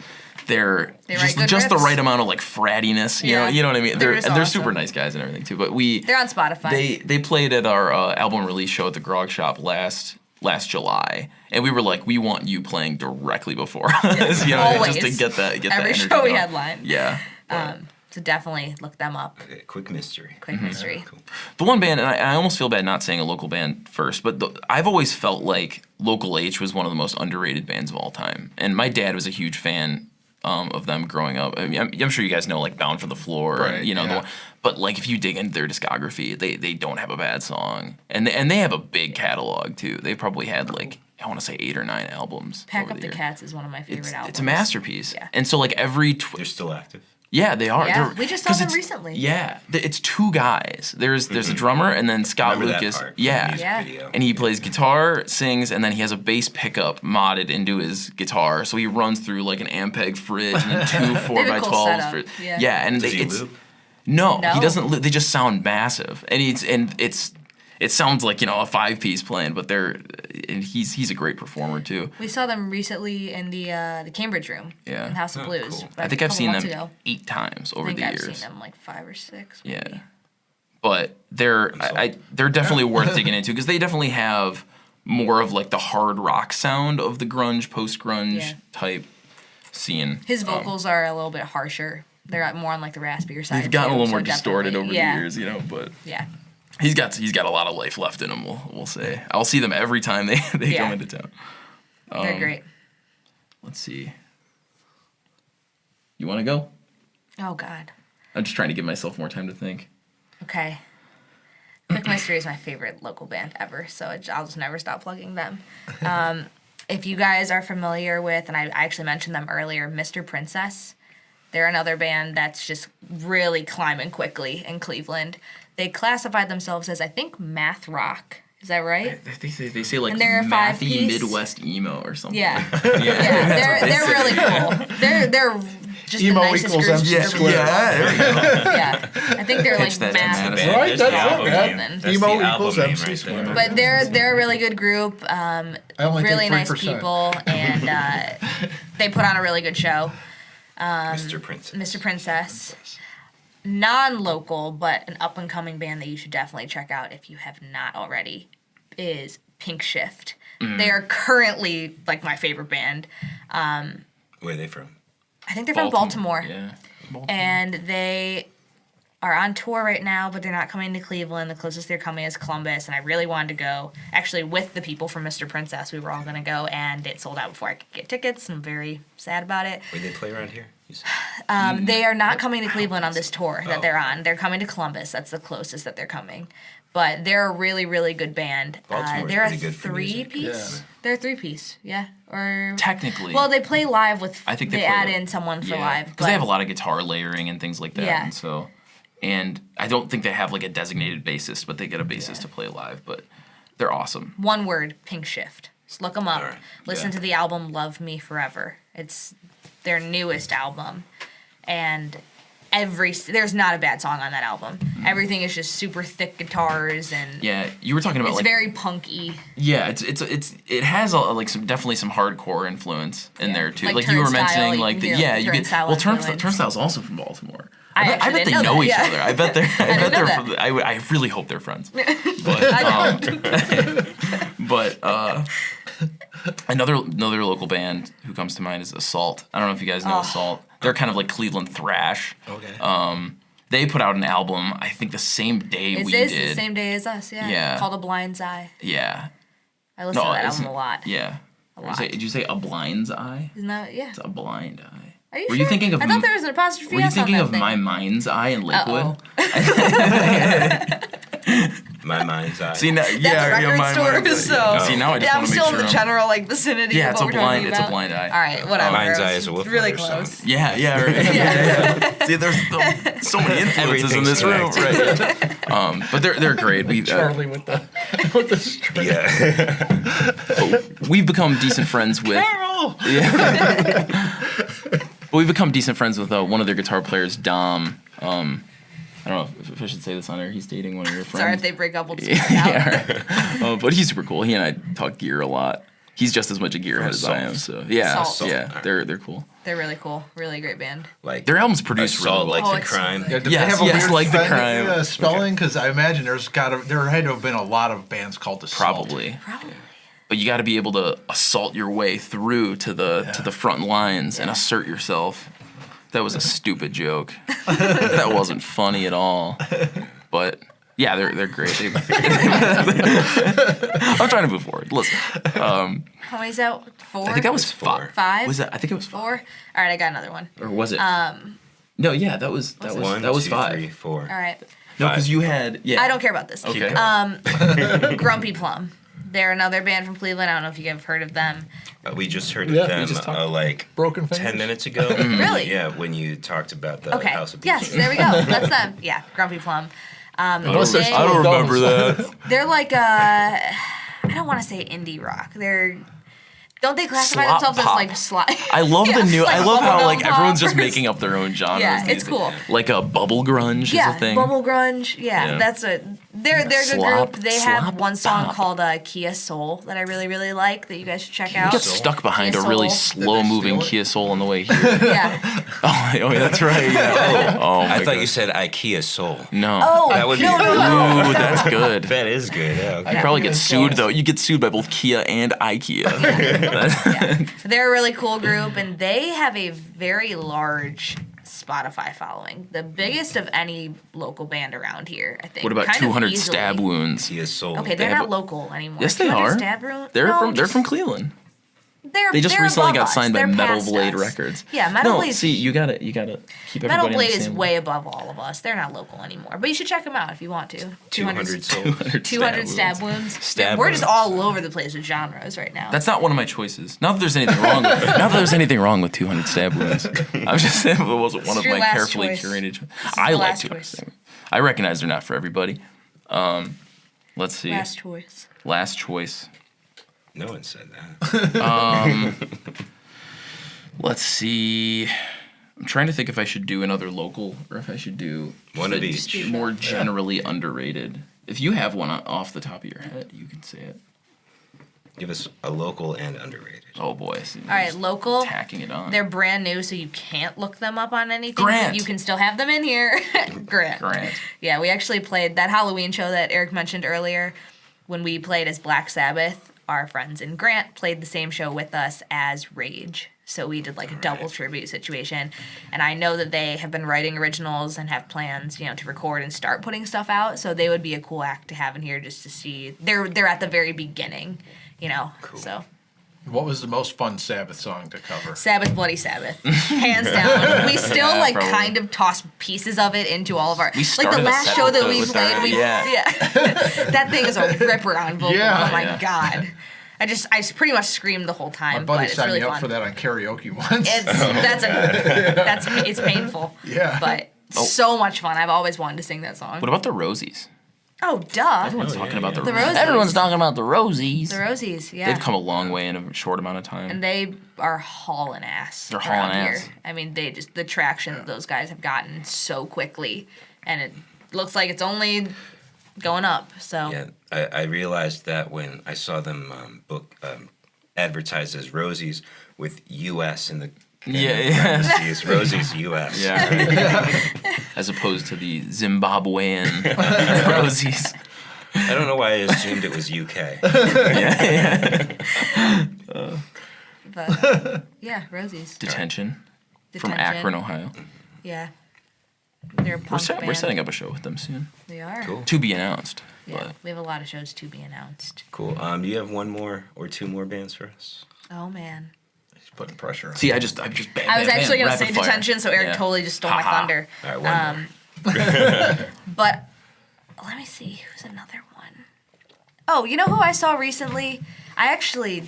They're just the right amount of like frattiness. You know what I mean. They're super nice guys and everything too. But they're on Spotify. They played at our album release show at the Grog Shop last July, and we were like, we want you playing directly before us, just to get that every energy show going. we had lined. Yeah. So definitely look them up. Okay, Quick Mystery. Quick Mystery. Cool. The one band, and I almost feel bad not saying a local band first, but I've always felt like Local H was one of the most underrated bands of all time. And my dad was a huge fan of them growing up. I mean, I'm sure you guys know like Bound for the Floor, right, but like if you dig into their discography, they don't have a bad song. And they have a big catalog too. They probably had like, I want to say 8 or 9 albums. Pack Up the Cats is one of my favorite albums. It's a masterpiece. Yeah. And so like every... They're still active. Yeah, they are. Yeah, we just saw them recently. Yeah, it's 2 guys. There's a drummer and then Scott Lucas. Yeah. And he plays guitar, sings, and then he has a bass pickup modded into his guitar. So he runs through like an Ampeg fridge and then 2 4x12s. Yeah, and Does he loop? No, he doesn't loop. They just sound massive, and it sounds like a 5-piece playing, but he's a great performer too. We saw them recently in the Cambridge Room in House of Blues. Cool. I think I've seen them 8 times over the years. I've seen them like 5 or 6. Maybe. Yeah, but they're definitely worth digging into because they definitely have more of like the hard rock sound of the grunge, post grunge type scene. His vocals are a little bit harsher. They're more on like the raspier side. They've gotten a little more distorted over the years, but yeah. He's got a lot of life left in him. We'll say. I'll see them every time they come into town. They're great. Let's see. You want to go? Oh God. I'm just trying to give myself more time to think. Okay. Quick Mystery is my favorite local band ever, so I'll just never stop plugging them. If you guys are familiar with, and I actually mentioned them earlier, Mr. Princess, they're another band that's just really climbing quickly in Cleveland. They classified themselves as, I think, math rock. Is that right? I think they say like mathy Midwest emo or something. Yeah. They're really cool. They're just emo the nicest equals group. MC squared. Yeah, there we go. Yeah. I think they're like Pitch that to math. Band right. That's album it, name. man. That's Emo the album equals name MC right squared. there. But they're a really good group. Really nice 3%. people, and they put on a really good show. Mr. Princess. Mr. Princess. Non-local, but an up-and-coming band that you should definitely check out if you have not already is Pink Shift. They are currently like my favorite band. Where are they from? I think they're from Baltimore. Yeah. And they are on tour right now, but they're not coming to Cleveland. The closest they're coming is Columbus, and I really wanted to go. Actually, with the people from Mr. Princess, we were all going to go, and it sold out before I could get tickets. I'm very sad about it. Where they play around here? They are not coming to Cleveland on this tour that they're on. They're coming to Columbus. That's the closest that they're coming. But they're a really, really good band. Baltimore's They're a pretty good for music. three-piece. Yeah. They're a three-piece, yeah. Or technically. Well, they play live with. I think they add in someone for live because they have a lot of guitar layering and things like that. Yeah. And so, and I don't think they have like a designated bassist, but they get a bassist to play live. But they're awesome. One word: Pink Shift. Just look them up. Right. Listen to the album "Love Me Forever." It's their newest album, and there's not a bad song on that album. Everything is just super thick guitars and yeah. You were talking about it's like very punky. Yeah, it has like definitely some hardcore influence in there too. Like you were Turnstile, mentioning, like you get Turnstile Turnstile's also from Baltimore. I bet they didn't know know that, each yeah. other. I bet they're. that. I really hope they're friends. But another local band who comes to mind is Assault. I don't know if you guys know Assault. They're kind of like Cleveland thrash. Okay. They put out an album, I think the same day we did. It's the same day as us, yeah. Yeah. Called A Blind's Eye. Yeah. I listen to that album a lot. Yeah. lot. Did you say A Blind's Eye? Isn't that, yeah. It's A Blind Eye. Are you Were sure? you thinking of? I thought there was an apostrophe Were you S on thinking that of thing. My Mind's Eye in Lakewood? My Mind's Eye. See now, That's record stores, so See now I just I'm want to still make in sure. the general like vicinity. Yeah, of it's what a we're talking blind. It's a about. blind eye. All right, whatever. Mind's It Eye was is a Wolf really Rider close. song. Yeah, right. See, there's so many influences in this room, right? But they're great. Charlie with the string. Yeah. We've become decent friends with. Carol! We've become decent friends with one of their guitar players, Dom. I don't know if I should say this on air. He's dating one of your friends. Sorry if they break up. We'll just find out. Right. But he's super cool. He and I talk gear a lot. He's just as much a gearhead as I am. So yeah, Assault. yeah, they're cool. They're really cool. Really great band. Like Their album's produced really Assault well. like the it's so crime. good. Yeah, did Yes, they have a yes, weird like the crime. spelling? Because I imagine there had to have been a lot of bands called Assault. Probably. But you got to be able to assault your way through to the front lines and assert yourself. That was a stupid joke. That wasn't funny at all. But yeah, they're great. I'm trying to move forward. Listen. How many is that? 4? I think that was 5. 5? Was that? I think it was 5. 4? All right, I got another one. Or was it? No, yeah, that was 1, that was 2, 5. 3, 4. All right. No, because you had I don't care about this. Okay. Grumpy Plum. They're another band from Cleveland. I don't know if you have heard of them. We just heard of Yeah, we them just talked- like Broken Fingers? 10 minutes ago. Really? Yeah, when you talked about the Okay. House of Blues. Yes, there we go. That's them. Yeah, Grumpy Plum. Unless there's They- two of those. that. They're like I don't want to say indie rock. Don't they classify Slop themselves pop. as like slot? I love Yeah, the new. like I love how like bubblegum everyone's just pop or- making up their own genres. Yeah, it's these cool. days. Like a bubble grunge is a Yeah, thing. bubble grunge. Yeah, Yeah. that's a. They're a good Slop- group. They slop have one song pop. called Kia Soul that I really really like that you guys should check We out. got stuck behind Kia a really Soul. slow-moving Did they steal it? Kia Soul on the way here. Yeah. Oh, yeah, that's right. Yeah. Oh, I my thought you God. said IKEA Soul. No. Oh, That would be no, no, good. no. Ooh, that's good. That is good. Yeah, okay. You probably Yeah. get sued though. You get sued by both Kia and IKEA. Yeah. They're a really cool group, and they have a very large Spotify following, the biggest of any local band around here. I think. What about Kind of 200 easily. Stab Wounds? IKEA Soul. Okay, they're have not a- local anymore. Yes, they 200 are. Stab Wounds? They're No, they're from Cleveland. They They just recently got signed by Metal Blade Records. Yeah, Metal No, Blade. see, you gotta keep everybody Metal on the Blade is same- way above all of us. They're not local anymore, but you should check them out if you want to. 200 Soul. 200 Stab Wounds. Stab We're just wounds. all over the place with genres right now. That's not one of my choices. Not that there's anything wrong with. Not that there's anything wrong with 200 Stab Wounds. I'm just saying it wasn't one of your my last carefully choice. curated. This is I the like last 200 choice. Stab Wounds. I recognize they're not for everybody. Let's see. Last choice. Last choice. No one said that. Let's see. I'm trying to think if I should do another local or if I should do one of each. More generally underrated. If you have one off the top of your head, you can say it. Give us a local and underrated. Oh boy! All right, local. Tacking it on. They're brand new, so you can't look them up on anything. Grant. But you can still have them in here. Grant. Yeah, we actually played that Halloween show that Eric mentioned earlier. When we played as Black Sabbath, our friends in Grant played the same show with us as Rage. So we did like a double tribute situation. And I know that they have been writing originals and have plans, to record and start putting stuff out. So they would be a cool act to have in here just to see. They're at the very beginning, Cool. So. What was the most fun Sabbath song to cover? Sabbath, Bloody Sabbath, hands down. We still kind of toss pieces of it into all of our. We the last show that we played. Yeah. That thing is a ripper on vocal. Yeah. Oh my god. I just pretty much screamed the whole time. My buddy but it's signed really me up fun. for that on karaoke once. It's painful. Yeah. But so much fun. I've always wanted to sing that song. What about the Rosies? Oh, duh. Everyone's talking about the Rosies. Everyone's talking about the Rosies. The Rosies, yeah. They've come a long way in a short amount of time. And they are hauling ass. They're hauling ass. Here. I mean, the traction that those guys have gotten so quickly, and it looks like it's only going up. So yeah, I realized that when I saw them advertised as Rosies with U.S. in the parentheses, Rosies U.S. Yeah. As opposed to the Zimbabwean Rosies. I don't know why I assumed it was UK. But yeah, Rosies. Detention. From Akron, Ohio. Yeah. They're a punk band. We're setting up a show with them soon. They are. Cool. To be announced. Yeah, But we have a lot of shows to be announced. Cool. Do you have one more or two more bands for us? Oh man. He's putting pressure on. see, I just I was actually gonna say Detention, so Eric totally just stole my thunder. All right, one more. But let me see, who's another one? Oh, you know who I saw recently? I actually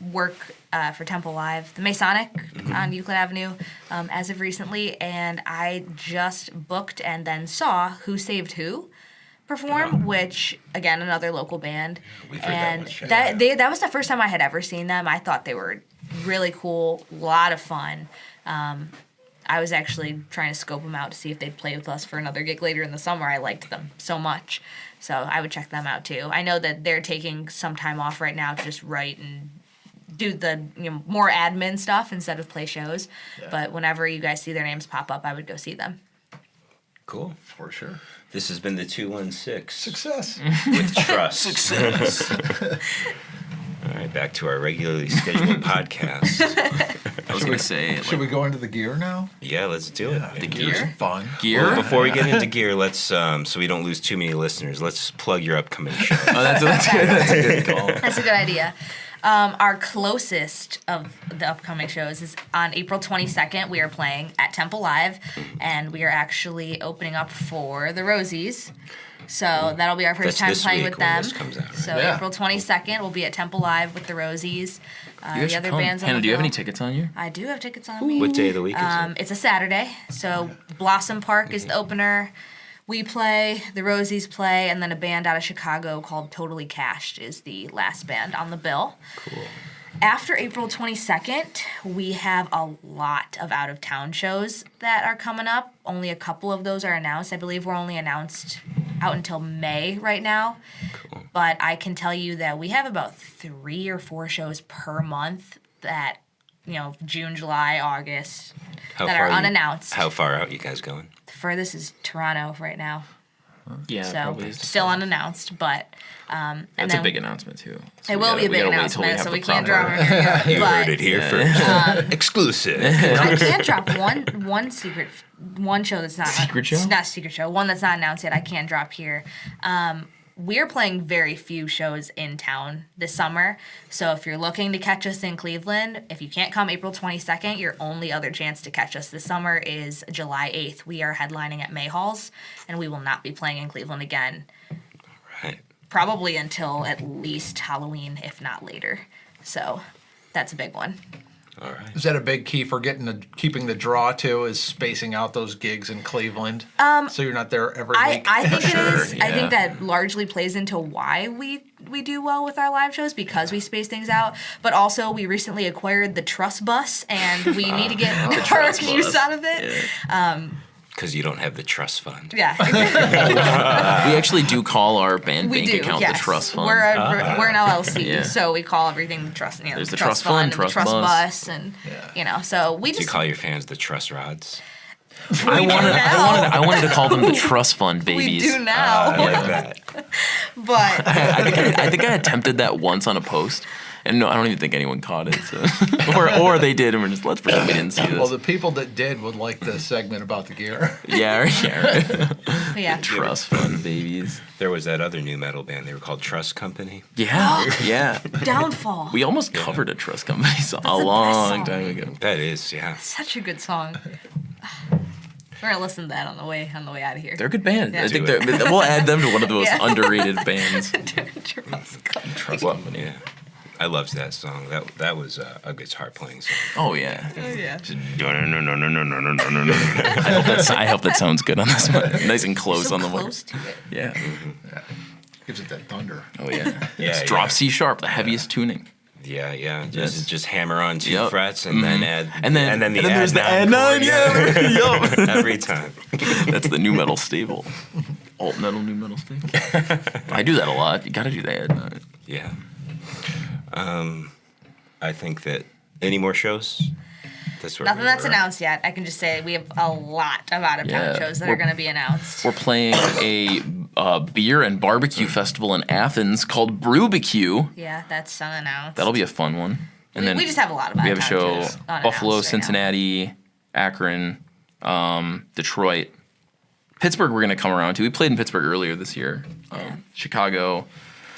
work for Temple Live, the Masonic on Euclid Avenue, as of recently, and I just booked and then saw Who Saved Who perform, which again another local band, We've heard and that much, that was the first time I had ever seen them. I thought they were really cool, a lot of fun. I was actually trying to scope them out to see if they'd play with us for another gig later in the summer. I liked them so much, so I would check them out too. I know that they're taking some time off right now to just write and do the more admin stuff instead of play shows. Yeah. But whenever you guys see their names pop up, I would go see them. Cool. For sure. This has been the 216. Success. With TRUSS. Success. All right, back to our regularly scheduled podcast. I was going to say... Should we go into the gear now? Yeah, let's do it. The Gear's gear? fun. Gear? Well, before we get into gear, let's so we don't lose too many listeners, let's plug your upcoming show. Oh, that's good. That's a good call. That's a good idea. Our closest of the upcoming shows is on April 22nd. We are playing at Temple Live, and we are actually opening up for the Rosies. So that'll be our first time playing with them. Comes out, right? So April 22nd, we'll be at Temple Live with the Rosies. The other bands. Hannah, do you have any tickets on you? I do have tickets on me. What day of the week is it? It's a Saturday. So Blossom Park is the opener. We play, the Rosies play, and then a band out of Chicago called Totally Cashed is the last band on the bill. Cool. After April 22nd, we have a lot of out-of-town shows that are coming up. Only a couple of those are announced. I believe we're only announced out until May right now. Cool. But I can tell you that we have about 3 or 4 shows per month that, June, July, August, that are unannounced. How far out you guys going? The furthest is Toronto right now. Yeah, so probably. Still unannounced, but that's a big announcement too. So it will be a big announcement, so we can't drop it. You heard it here first. Exclusive. I can't drop one show that's not secret show. It's not a secret show. One that's not announced yet. I can't drop here. We're playing very few shows in town this summer. So if you're looking to catch us in Cleveland, if you can't come April 22nd, your only other chance to catch us this summer is July 8th. We are headlining at May Halls, and we will not be playing in Cleveland again. Right. Probably until at least Halloween, if not later. So that's a big one. All right. Is that a big key for keeping the draw too? Is spacing out those gigs in So you're not there every week. I think it is. Yeah. I think that largely plays into why we we do well with our live shows because we space things out. But also, we recently acquired the TRUSS bus, and we need to get more use out of it. Yeah. Because you don't have the trust fund. Yeah. We actually do call our bank account the trust fund. We're an LLC, so we call everything the trust. There's the trust fund, trust bus, and so we just. Do you call your fans the trust rods? I wanted to call them the trust fund babies. We do now. I like that. But I think I attempted that once on a post. And no, I don't even think anyone caught it. So. or they did, and we're just, let's pretend we didn't see this. Well, the people that did would like the segment about the gear. Yeah, right. Yeah. Trust fund babies. There was that other new metal band. They were called Trust Company. Yeah, yeah. Downfall. We almost covered a Trust Company song a long time ago. That is, yeah. Such a good song. We're gonna listen to that on the way out of here. They're a good band. Yeah. I think we'll add them to one of the most underrated bands. Trust Company. Yeah. I loved that song. That was a guitar playing song. Oh yeah. yeah. I hope that sounds good on this one. Nice and close So on the one. close to it. Yeah. Yeah. Gives it that thunder. Oh yeah. Yeah, It's drop C sharp, the heaviest tuning. Yeah. Yes. Just hammer on two frets and then add and then there's the add add 9. chord, Yeah. every time. That's the new metal staple. Alt metal, new metal staple. I do that a lot. You got to do that. Add 9. Yeah. I think that any more shows? Nothing that's announced yet. I can just say we have a lot of out-of-town shows that are going to be announced. We're playing a beer and barbecue festival in Athens called Brewbecue. Yeah, that's unannounced. That'll be a fun one. And then we just have a lot of we have a out-of-town show shows unannounced Buffalo, right Cincinnati, Akron, Detroit. Pittsburgh we're going to come around to. We played in Pittsburgh earlier this year. Chicago.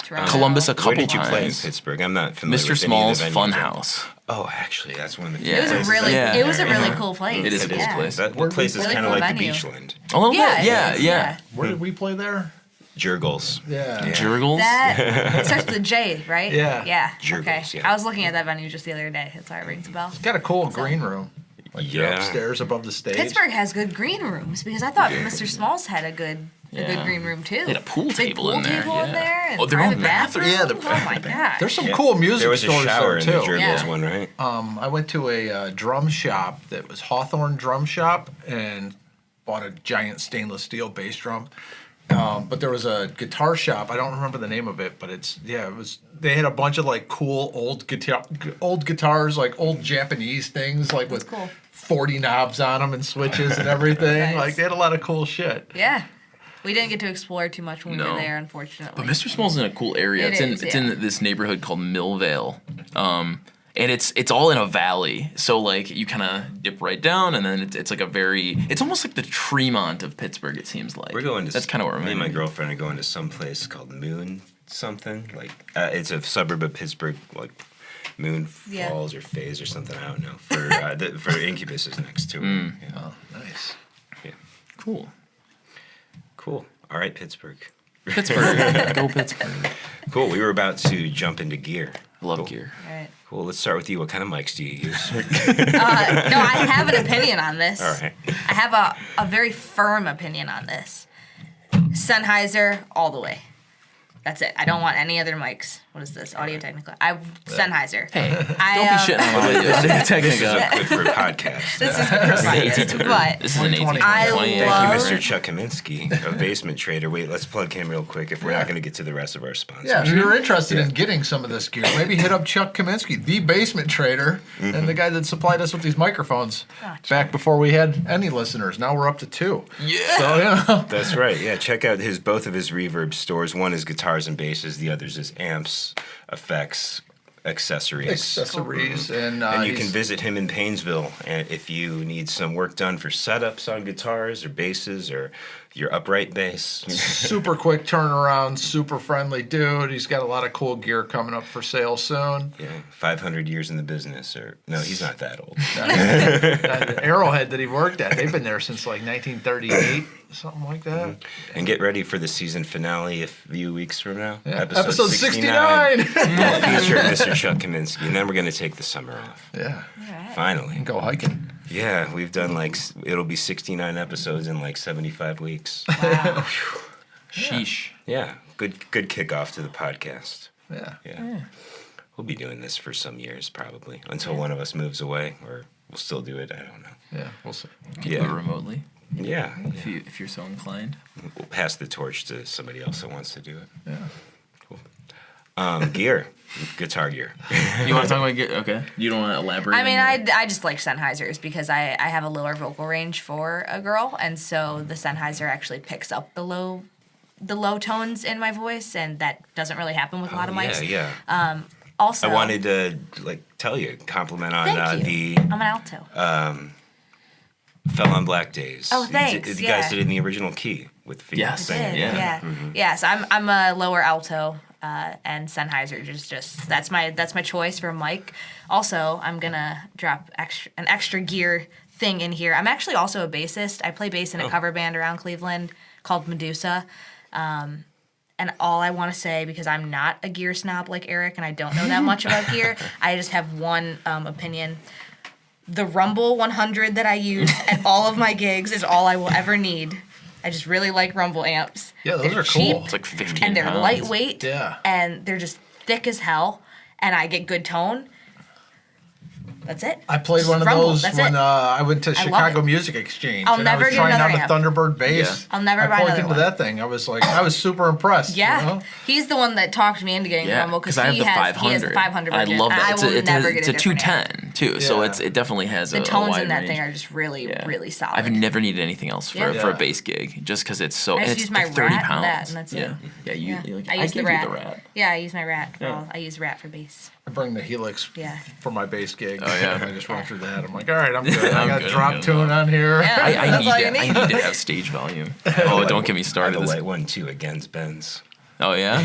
Toronto. Columbus a couple Where did you times. play in Pittsburgh? I'm not familiar Mr. with any of Small's the venues. Funhouse. Oh, actually, that's one of the Yeah. It was a places really, Yeah. it was a really cool place. It is a cool place. That Where place is really kind of cool like venue. the Beachland. A little Yeah, bit. it is, Yeah. Where did we play there? Jurgles. Yeah. Jurgles? That it starts with a J, right? Yeah. Yeah. Jurgles, Okay. yeah. I was looking at that venue just the other day. That's why it rings a bell. It's got a cool green room. Like you're Yeah. upstairs above the stage. Pittsburgh has good green rooms because I thought Mr. Smalls had a good green room too. They had a pool Big table pool in there. table in yeah. there. And Oh, their own private bathroom. Yeah, the Oh my god. There's some Yeah. cool music There was a stores shower there in the too. Jurgles Yeah. one, right? I went to a drum shop that was Hawthorne Drum Shop and bought a giant stainless steel bass drum. But there was a guitar shop. I don't remember the name of it, but it was. They had a bunch of like cool old guitars, like old Japanese things, like with cool. 40 knobs on them and switches and everything. Nice. Like they had a lot of cool shit. Yeah. We didn't get to explore too much when we No. were there, unfortunately. But Mr. Small's in a cool area. It's in this neighborhood called Millvale. And it's all in a valley. So like you kind of dip right down and then it's like it's almost like the Tremont of Pittsburgh, it seems like. We're going to. That's kind of what we're Me and my doing. girlfriend are going to some place called Moon something. Like it's a suburb of Pittsburgh, like Moon Yeah. Falls or Phase or something. I don't know. For Incubus is next to it. Yeah. Oh, nice. Yeah. Cool. Cool. All right, Pittsburgh. Pittsburgh. Go Pittsburgh. Cool. We were about to jump into gear. I love Cool. gear. Right. Cool. Let's start with you. What kind of mics do you use? No, I have an opinion on this. All right. I have a very firm opinion on this. Sennheiser all the way. That's it. I don't want any other mics. What is this? Audio Technica. Sennheiser. Hey, don't be I, shitting on the This is Technica. good for a podcast. This is good for podcasts, but This is an 2020. 1820. I Thank love- you, Mr. Chuck Kaminsky of Basement Trader. Wait, let's plug him real quick if we're not going to get to the rest of our sponsors. Yeah, if you're interested in getting some of this gear, maybe hit up Chuck Kaminsky, the basement trader, and the guy that supplied us with these microphones back before we had any listeners. Now we're up to 2. Yeah. So, yeah. That's right. Yeah, check out both of his reverb stores. One is guitars and basses. The other's is amps, effects, accessories. And And you can visit him in Painesville, and if you need some work done for setups on guitars or basses or your upright bass. super quick turnaround, super friendly dude. He's got a lot of cool gear coming up for sale soon. Yeah, 500 years in the business, or no, he's not that old. The Arrowhead that he worked at, they've been there since like 1938, something like that. And get ready for the season finale a few weeks from now. Yeah. Episode 69. We'll feature Mr. Chuck Kaminsky, and then we're going to take the summer off. Yeah, Finally. go hiking. Yeah, we've done it'll be 69 episodes in like 75 weeks. wow. Sheesh. Yeah. Good kickoff to the podcast. Yeah. We'll be doing this for some years probably until one of us moves away, or we'll still do it. I don't know. Yeah, we'll see. You can do it remotely. Yeah. If you're so inclined. We'll pass the torch to somebody else that wants to do it. Yeah. Cool. Gear. Guitar gear. You want to talk about gear? Okay. You don't want to elaborate? I mean, I just like Sennheisers because I have a lower vocal range for a girl, and so the Sennheiser actually picks up the low tones in my voice, and that doesn't really happen with a lot of mics. Yeah. Also, I wanted to tell you, compliment on the I'm an alto. Fell on Black Days. Oh, thanks. You guys did it in the original key with female singer. Yeah. Yeah. So I'm a lower alto, and Sennheiser just that's my choice for mic. Also, I'm gonna drop an extra gear thing in here. I'm actually also a bassist. I play bass in a cover band around Cleveland called Medusa. And all I want to say, because I'm not a gear snob like Eric, and I don't know that much about gear, I just have one opinion. The Rumble 100 that I use at all of my gigs is all I will ever need. I just really like Rumble amps. Yeah, those they're are cheap, cool. It's like 15 and they're pounds. lightweight. Yeah. And they're just thick as hell, and I get good tone. That's it. I played one of Rumble, those that's when it. I went to I love Chicago it. Music Exchange. I'll and never I was get trying out another a amp. Thunderbird bass. Yeah. I'll never buy I plugged another into one. that thing. I was super impressed. Yeah, You know? he's the one that talked me into getting Rumble because I have he the 500. has the 500 I version. love that. I will never get it's a different amp. 210 too, so Yeah. it definitely has The a tones wide in that range. thing are just really, really solid. I've never needed anything else for Yeah. a bass gig, just because it's so. I just and it's use my like 30 Rat and pounds. that, and that's it. Yeah, you. I use gave the Rat. you the Rat. Yeah, I use my Rat. Yeah. I use Rat for bass. I bring the Helix Yeah. for my bass gig. Oh, yeah. I just run through that. I'm like, all right, I'm good. I I'm got good, drop I'm good. tune on here. Yeah. I That's all you need need. to have stage volume. Oh, don't get me I have started. a This- light one too against Ben's Oh yeah.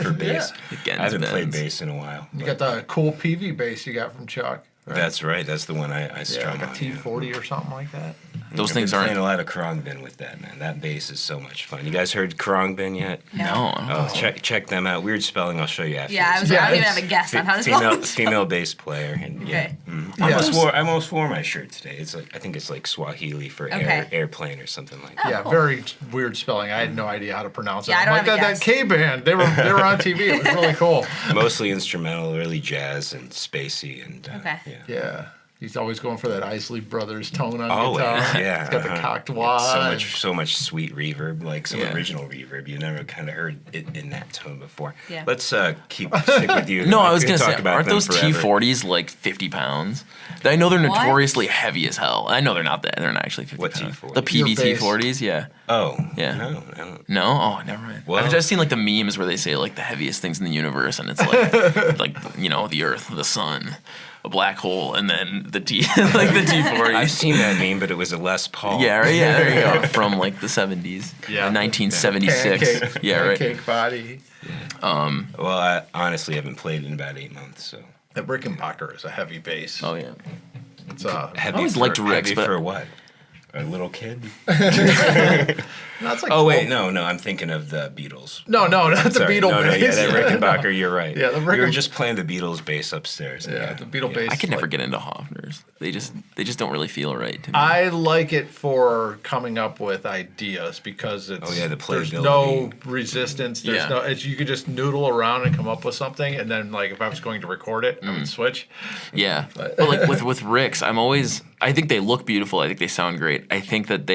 for bass. Against I haven't played Ben's. bass in a while. You but got the cool PV bass you got from Chuck. Right? That's right. That's the one I yeah, strum like a on. T40 or something like that. Those I've things been playing aren't. a lot of Khruangbin with that, man. That bass is so much fun. You guys heard Khruangbin yet? No. Oh, check them out. Weird spelling. I'll show you after. Yeah, this. I don't even it's have a guess on how to spell it. Female bass player. And yeah. Okay. I almost wore my shirt today. It's like I think it's like Swahili for airplane or something like that. Yeah, very weird spelling. I had no idea how to pronounce it. Yeah, I don't I'm like have a that guess. K band. They were on TV. It was really cool. Mostly instrumental, really jazz and spacey and Okay. yeah. Yeah. He's always going for that Isley Brothers tone on Always, guitar. yeah. He's got the cocked wad. So much sweet reverb, like some Yeah. original reverb. You never kind of heard it in that tone before. Yeah. Let's stick with you. No, I We was could gonna talk say, about aren't them those forever. T40s like 50 pounds? I know they're What? notoriously heavy as hell. I know they're not that. They're not actually 50 What pounds. T40? The Your PVT bass. 40s, yeah. Oh, Yeah. No, I don't. No, oh, never mind. Well- I've just seen like the memes where they say like the heaviest things in the universe, and it's like the Earth, the sun, a black hole, and then the T like the T40s. I've seen that meme, but it was a Les Paul. Yeah, right. Yeah, there you go. From like the 70s. Yeah. 1976. Pancake, Yeah, right. pancake body. Well, I honestly haven't played in about 8 months, so. The Rickenbacker is a heavy bass. Oh yeah. It's Heavy always for, liked Ricks, heavy but- for what? A little kid? no, it's like Oh wait, 12. no, I'm thinking of the Beatles. No, not the Sorry, Beatle no, bass. yeah, that Rickenbacker. You're right. Yeah, the We were Ricken- just playing the Beatles bass upstairs. Yeah, the Beatle bass. I could is never like- get into Hofners. They just don't really feel right to me. I like it for coming up with ideas because it's Oh, yeah, the there's playability. no resistance. There's Yeah. no you could just noodle around and come up with something, and then like if I was going to record it, I would switch. Yeah, but like with Ricks, I think they look beautiful. I think they sound great. I think that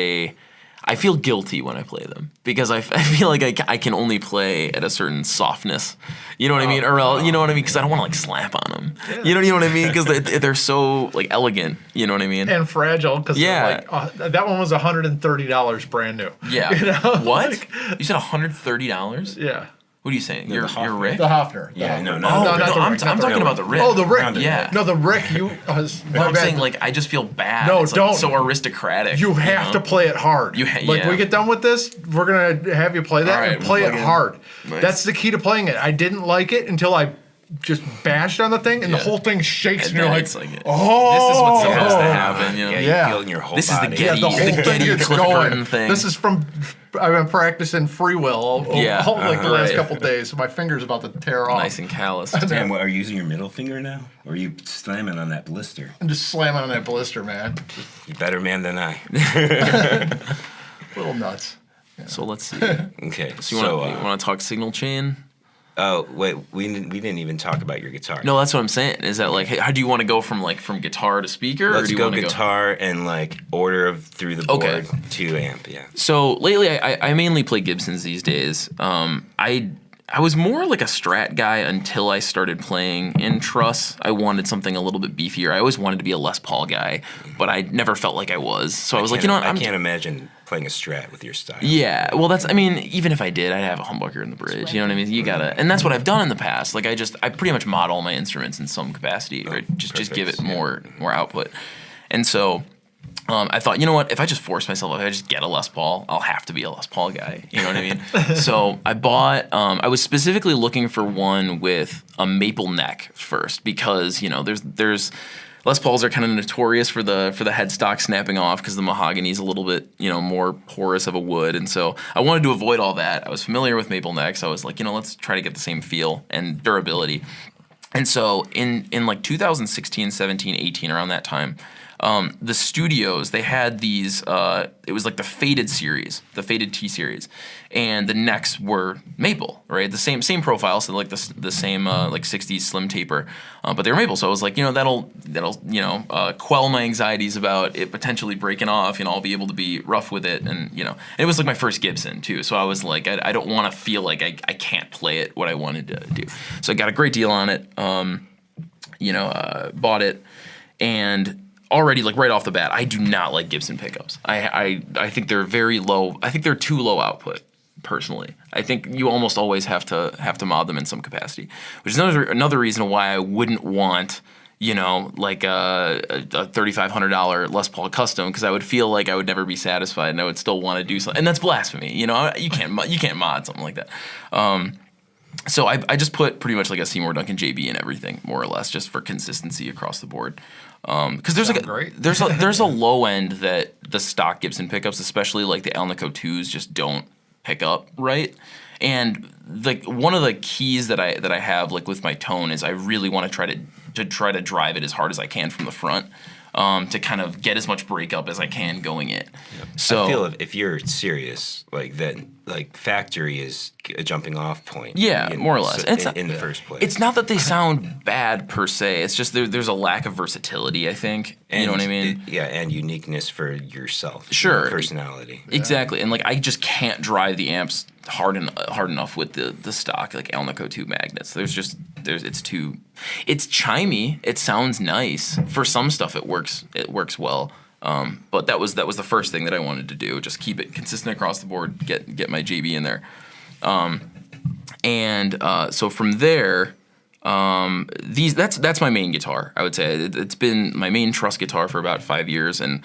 I feel guilty when I play them because I feel like I can only play at a certain softness. You know what I mean? Or else, you know what I mean? Because I don't want to like slap on them. You know what I mean? Because they're so like elegant. You know what I mean? And fragile because Yeah. that one was $130 brand new. Yeah. You know? What? Like, You said $130? yeah. What are you saying? the You're Hofner. Rick? The Hofner. Yeah, The no, Hofner. no. Oh, not no, the I'm Rick, not the talking Rick. about the Rick. Oh, the Rick. Rounded. Yeah. No, the Rick. My I'm bad. saying like I just feel bad. No, It's, like, don't. so aristocratic. You have to play it hard. Yeah. We get done with this, we're gonna have you play that All right, and play we'll it plug in. hard. Nice. That's the key to playing it. I didn't like it until I just bashed on the thing, and the Yeah. whole thing shakes, and then you're like, it's like, oh, this is what's supposed to happen. You know? Yeah, you Yeah. feel it in your whole This is the body. Getty- Yeah, the whole the thing Getty gets Cliff going. Burton thing. This is from. I've been practicing free will Yeah, like the last right. couple days. So my finger's about to tear off. Nice and callous. Damn, what, are you using your middle finger now? Or are you slamming on that blister? I'm just slamming on that blister, man. You're better man than I. Little nuts. Yeah. So let's see. Okay. So you want to talk signal chain? Oh wait, we didn't even talk about your guitar. No, that's what I'm saying. Is that like, hey, how do you want to go from guitar to speaker? Let's or do you go want to guitar and order of through the board to amp. Yeah. So lately, I mainly play Gibsons these days. I was more like a Strat guy until I started playing in TRUSS. I wanted something a little bit beefier. I always wanted to be a Les Paul guy, but I never felt like I was. So I was like, I can't imagine playing a Strat with your style. Yeah, well, even if I did, I'd have a humbucker in the bridge. You know what I mean? You gotta, and that's what I've done in the past. Like I pretty much mod all my instruments in some capacity, or just give it more output. And so I thought, you know what? If I just force myself, if I just get a Les Paul, I'll have to be a Les Paul guy. You know what I mean? So I bought. I was specifically looking for one with a maple neck first because there's Les Pauls are kind of notorious for the headstock snapping off because the mahogany is a little bit more porous of a wood, and so I wanted to avoid all that. I was familiar with maple necks. So I was like, let's try to get the same feel and durability. And so in 2016, 17, 18, around that time, the studios, they had these, it was like the Faded series, the Faded T series, and the necks were maple, right? The same profile, so like the same 60s slim taper, but they were maple. So I was like, that'll quell my anxieties about it potentially breaking off. I'll be able to be rough with it, and it was like my first Gibson too. So I was like, I don't want to feel like I can't play it what I wanted to do. So I got a great deal on it, bought it, and already, right off the bat, I do not like Gibson pickups. I think they're very low. I think they're too low output, personally. I think you almost always have to mod them in some capacity, which is another reason why I wouldn't want a $3,500 Les Paul custom, because I would feel like I would never be satisfied and I would still want to do something, and that's blasphemy. You can't mod something like that. So I just put pretty much like a Seymour Duncan JB in everything, more or less, just for consistency across the board. Because there's a low end that the stock Gibson pickups, especially like the Alnico 2s, just don't pick up right. And one of the keys that I have with my tone is I really want to try to drive it as hard as I can from the front. To kind of get as much breakup as I can going in. Yep. So I feel if you're serious, then factory is a jumping off point. Yeah, more or less. In the first place. It's not that they sound bad per se. It's just there's a lack of versatility, I think. You know what I mean? And uniqueness for yourself. Sure. Personality. Exactly. And I just can't drive the amps hard enough with the stock Alnico 2 magnets. It's chimey. It sounds nice. For some stuff it works well. But that was the first thing that I wanted to do. Just keep it consistent across the board. Get my JB in there. So from there, that's my main guitar. I would say it's been my main TRUSS guitar for about 5 years, and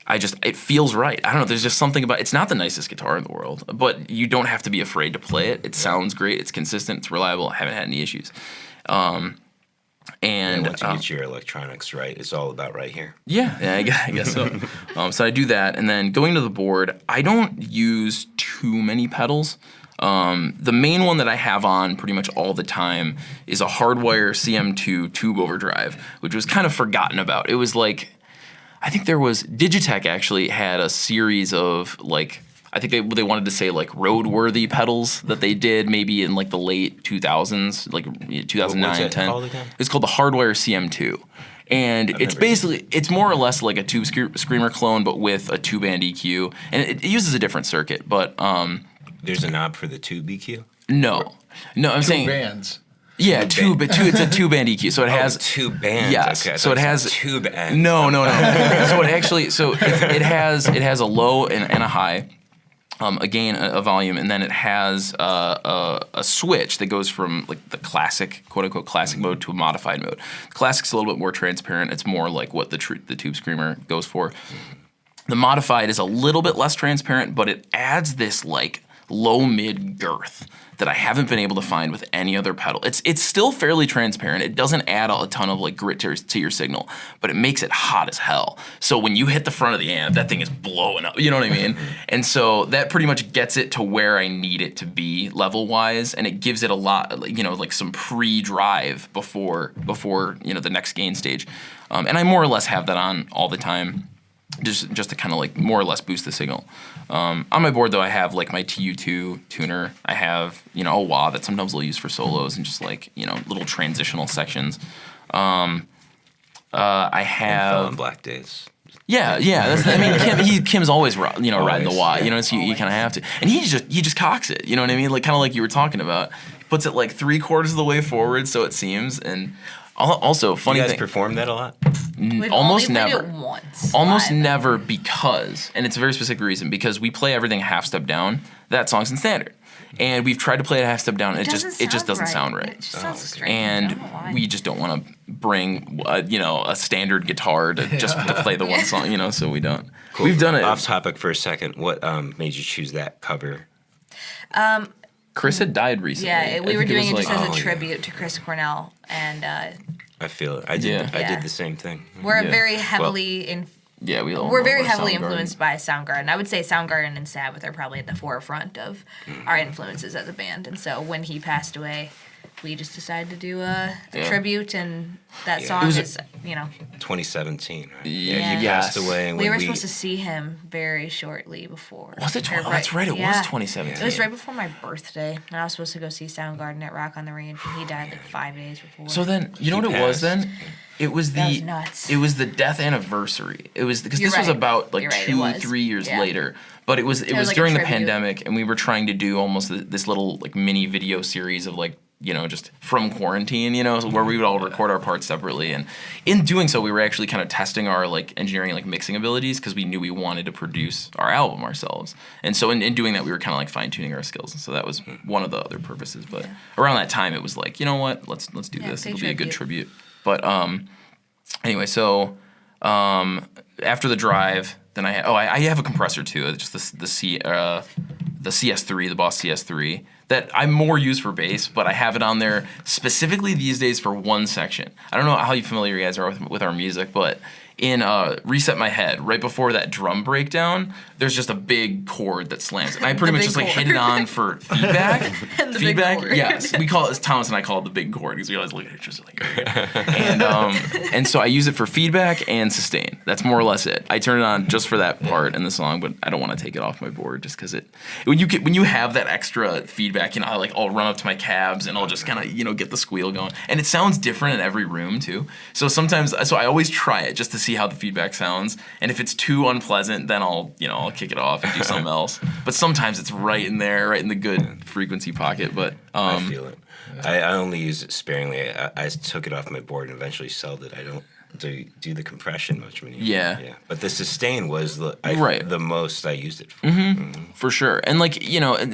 it feels right. I don't know. There's just something about it's not the nicest guitar in the world, but you don't have to be afraid to play it. It sounds great. It's consistent. It's reliable. I haven't had any issues. And once you get your electronics right, it's all about right here. Yeah, I guess so. So I do that, and then going to the board, I don't use too many pedals. The main one that I have on pretty much all the time is a Hardwire CM2 tube overdrive, which was kind of forgotten about. It was I think there was Digitech actually had a series of I think they wanted to say roadworthy pedals that they did maybe in the late 2000s, 2009, 10. It's called the Hardwire CM2. And it's more or less like a tube screamer clone, but with a two-band EQ, and it uses a different circuit. But there's a knob for the tube EQ. No, I'm saying two bands. Yeah, it's a two-band EQ, so it has two bands. Yes, okay, so it has two bands. No. So it has a low and a high, a gain, a volume, and then it has a switch that goes from the classic, quote unquote classic mode to a modified mode. Classic's a little bit more transparent. It's more like what the tube screamer goes for. The modified is a little bit less transparent, but it adds this low mid girth that I haven't been able to find with any other pedal. It's still fairly transparent. It doesn't add a ton of grit to your signal, but it makes it hot as hell. So when you hit the front of the amp, that thing is blowing up. You know what I mean? And so that pretty much gets it to where I need it to be level wise, and it gives it a lot, some pre-drive before the next gain stage. And I more or less have that on all the time. just to kind of like more or less boost the signal. On my board though, I have like my TU2 tuner. I have a wah that sometimes we'll use for solos and just like little transitional sections. I have Black Days. Yeah. Kim's always riding the wah. So you kind of have to, and he just cocks it. You know what I mean? Like kind of like you were talking about. He puts it like 3/4 of the way forward, so it seems. And also funny thing. You guys perform that a lot? Almost only never. Played it once. Almost never because, and it's a very specific reason, because we play everything half step down. That song's in standard. And we've tried to play it half step down, and it just doesn't sound right. It just sounds strange. And we just don't want to bring a standard guitar to play the one song, so we don't. Cool. We've done it. Off topic for a second. What made you choose that cover? Chris had died recently. Yeah, we were doing it just as a tribute to Chris Cornell, and I feel it. I did the same thing. We're very heavily we're very heavily influenced by Soundgarden. I would say Soundgarden and Sabbath are probably at the forefront of our influences as a band. And so when he passed away, we just decided to do a tribute, and that song is 2017, right? Yeah, he passed away. And we were supposed to see him very shortly before. Was it? That's right. It was 2017. It was right before my birthday, and I was supposed to go see Soundgarden at Rock on the Range, and he died like 5 days before. So then, you know what it was then? It was nuts. It was the death anniversary. It was because this was about like 2-3 years later. But it was like during the pandemic, and we were trying to do almost this little like mini video series of like just from quarantine, where we would all record our parts separately. And in doing so, we were actually kind of testing our like engineering, like mixing abilities, because we knew we wanted to produce our album ourselves. And so in doing that, we were kind of like fine tuning our skills. And so that was one of the other purposes. But around that time, it was like, you know what, let's do this. It'll be a good tribute. But anyway, so after the drive, then I have a compressor too. It's just the CS3, the Boss CS3, that I more use for bass, but I have it on there specifically these days for one section. I don't know how familiar you guys are with our music, but in Reset My Head, right before that drum breakdown, there's just a big chord that slams. And I pretty much just like hit it on for feedback. Feedback, yes. We call it, Thomas and I call it the big chord, because we always look at it just like, and so I use it for feedback and sustain. That's more or less it. I turn it on just for that part in the song, but I don't want to take it off my board just because when you have that extra feedback, I'll run up to my cabs and I'll just kind of, get the squeal going. And it sounds different in every room too. So I always try it just to see how the feedback sounds. And if it's too unpleasant, then I'll kick it off and do something else. But sometimes it's right in there, right in the good frequency pocket. But I feel it. I only use it sparingly. I took it off my board and eventually sold it. I don't do the compression much anymore. Yeah. But the sustain was the most I used it for. For sure. And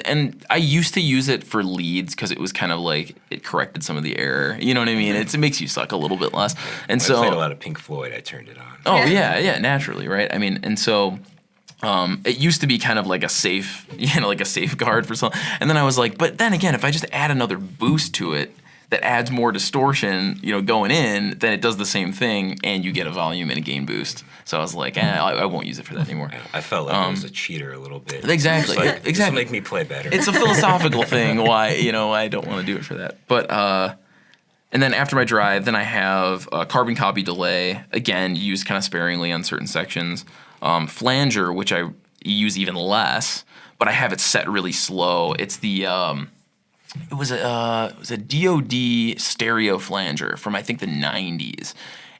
and I used to use it for leads because it was kind of like it corrected some of the error. You know what I mean? It makes you suck a little bit less. And when I played a lot of Pink Floyd, I turned it on. Oh yeah, naturally, right? I mean, and so it used to be kind of like a safe, like a safeguard for something. And then I was like, but then again, if I just add another boost to it that adds more distortion, going in, then it does the same thing, and you get a volume and a gain boost. So I was like, I won't use it for that anymore. I felt like I was a cheater a little bit. Exactly. This will make me play better. It's a philosophical thing why, I don't want to do it for that. But and then after my drive, then I have a carbon copy delay, again, used kind of sparingly on certain sections. Flanger, which I use even less, but I have it set really slow. It's the it was a DoD stereo flanger from I think the 90s,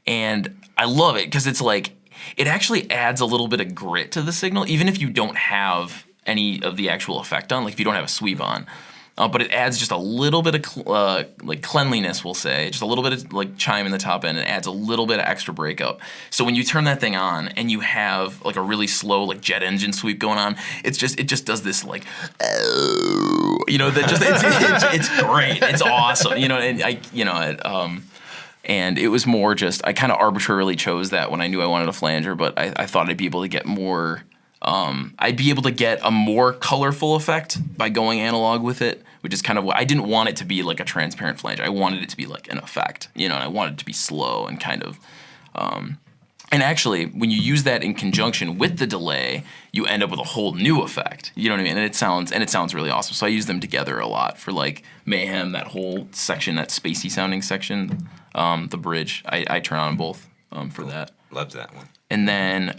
and I love it because it's like it actually adds a little bit of grit to the signal, even if you don't have any of the actual effect on, like if you don't have a sweep on. But it adds just a little bit of like cleanliness, we'll say, just a little bit of like chime in the top end, and adds a little bit of extra breakup. So when you turn that thing on and you have like a really slow like jet engine sweep going on, it just does this like, that just it's great, it's awesome, and and it was more just I kind of arbitrarily chose that when I knew I wanted a flanger, but I thought I'd be able to get more. I'd be able to get a more colorful effect by going analog with it, which is kind of what I didn't want it to be like a transparent flanger. I wanted it to be like an effect, and I wanted it to be slow and kind of. And actually, when you use that in conjunction with the delay, you end up with a whole new effect. You know what I mean? And it sounds really awesome. So I use them together a lot for like Mayhem, that whole section, that spacey sounding section, the bridge. I turn on both for that. Loved that one. And then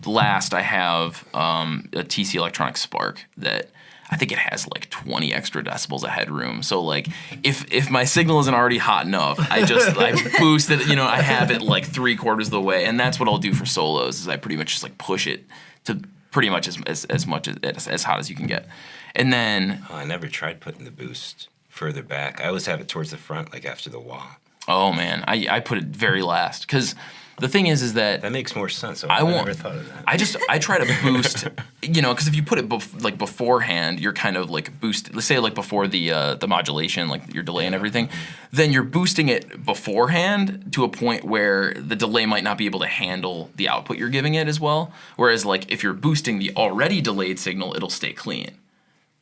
last I have a TC Electronic Spark that I think it has like 20 extra decibels of headroom. So like if my signal isn't already hot enough, I boost it, I have it like 3/4 of the way. And that's what I'll do for solos is I pretty much just like push it to pretty much as much as hot as you can get. And then I never tried putting the boost further back. I always have it towards the front, like after the wah. Oh man, I put it very last because the thing is that makes more sense. I never thought of that. I try to boost, because if you put it beforehand, you're kind of like let's say like before the modulation, like your delay and everything, then you're boosting it beforehand to a point where the delay might not be able to handle the output you're giving it as well. Whereas like if you're boosting the already delayed signal, it'll stay clean.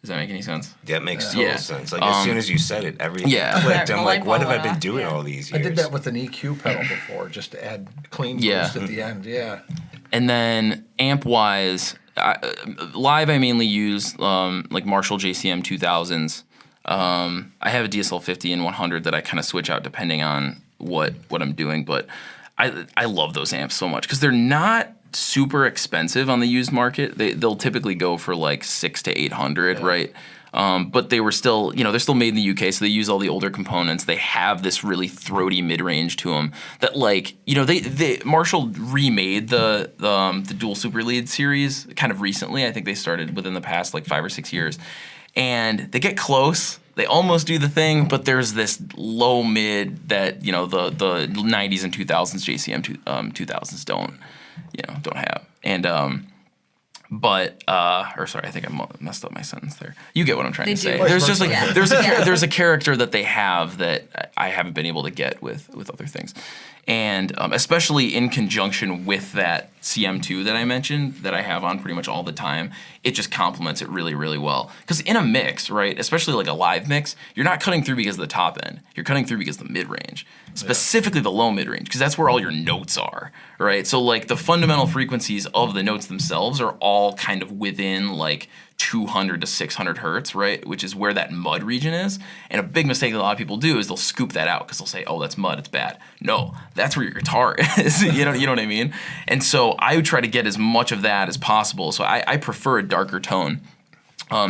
Does that make any sense? That makes total sense. Like as soon as you said it, everything clicked. I'm like, what have I been doing all these years? I did that with an EQ pedal before, just to add clean boost at the end. Yeah. And then amp wise, live I mainly use like Marshall JCM 2000s. I have a DSL 50 and 100 that I kind of switch out depending on what I'm doing, but I love those amps so much because they're not super expensive on the used market. They'll typically go for like $600 to $800, right? But they were still, they're still made in the UK, so they use all the older components. They have this really throaty mid-range to them that, like, Marshall remade the dual super lead series kind of recently. I think they started within the past like 5 or 6 years, and they get close. They almost do the thing, but there's this low mid that the 90s and 2000s JCM 2000s don't have. And I think I messed up my sentence there. You get what I'm trying to say. There's just like there's a character that they have that I haven't been able to get with other things, and especially in conjunction with that CM2 that I mentioned that I have on pretty much all the time, it just complements it really, really well. Because in a mix, right, especially like a live mix, you're not cutting through because of the top end. You're cutting through because of the mid range, specifically the low mid range, because that's where all your notes are, right? So like the fundamental frequencies of the notes themselves are all kind of within like 200 to 600 hertz, right? Which is where that mud region is. And a big mistake that a lot of people do is they'll scoop that out because they'll say, oh, that's mud, it's bad. No, that's where your guitar is. you know what I mean? And so I would try to get as much of that as possible. So I prefer a darker tone.